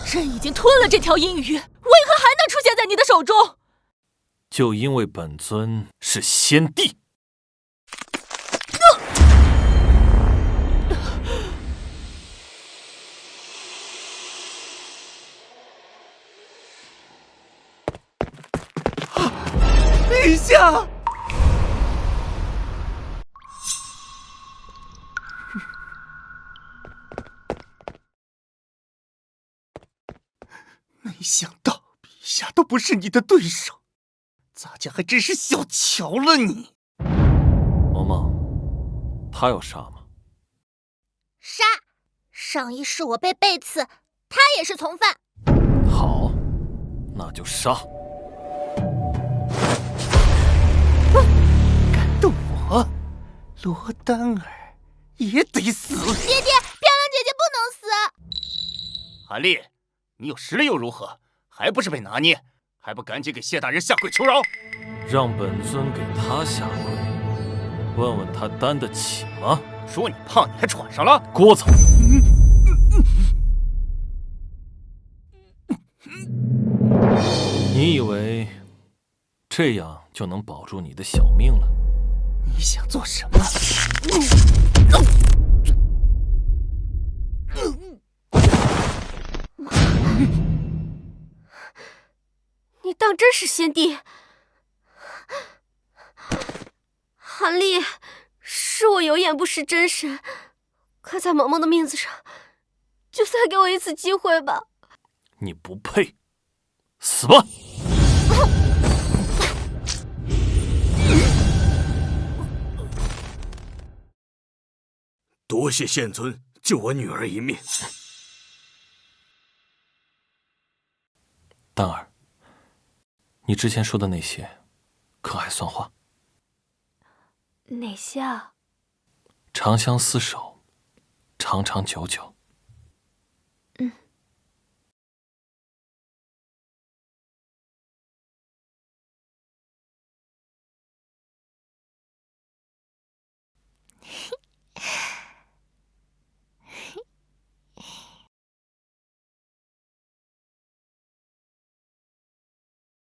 朕已经吞了这条阴鱼，为何还能出现在你的手中？就因为本尊是先帝。陛下！没想到陛下都不是你的对手，咱家还真是小瞧了你。萌萌，他要杀吗？杀！上一世我被背刺，他也是从犯。好，那就杀。敢动我，罗丹儿也得死。爹爹，漂亮姐姐不能死。韩立，你有实力又如何？还不是被拿捏？还不赶紧给谢大人下跪求饶！让本尊给他下跪，问问他担得起吗？说你胖，你还喘上了？聒噪！你以为这样就能保住你的小命了？你想做什么？你当真是先帝？韩立，是我有眼不识真神，可在萌萌的面子上，就再给我一次机会吧。你不配，死吧！多谢县尊救我女儿一命。丹儿，你之前说的那些，可还算话？哪些啊？长相厮守，长长久久。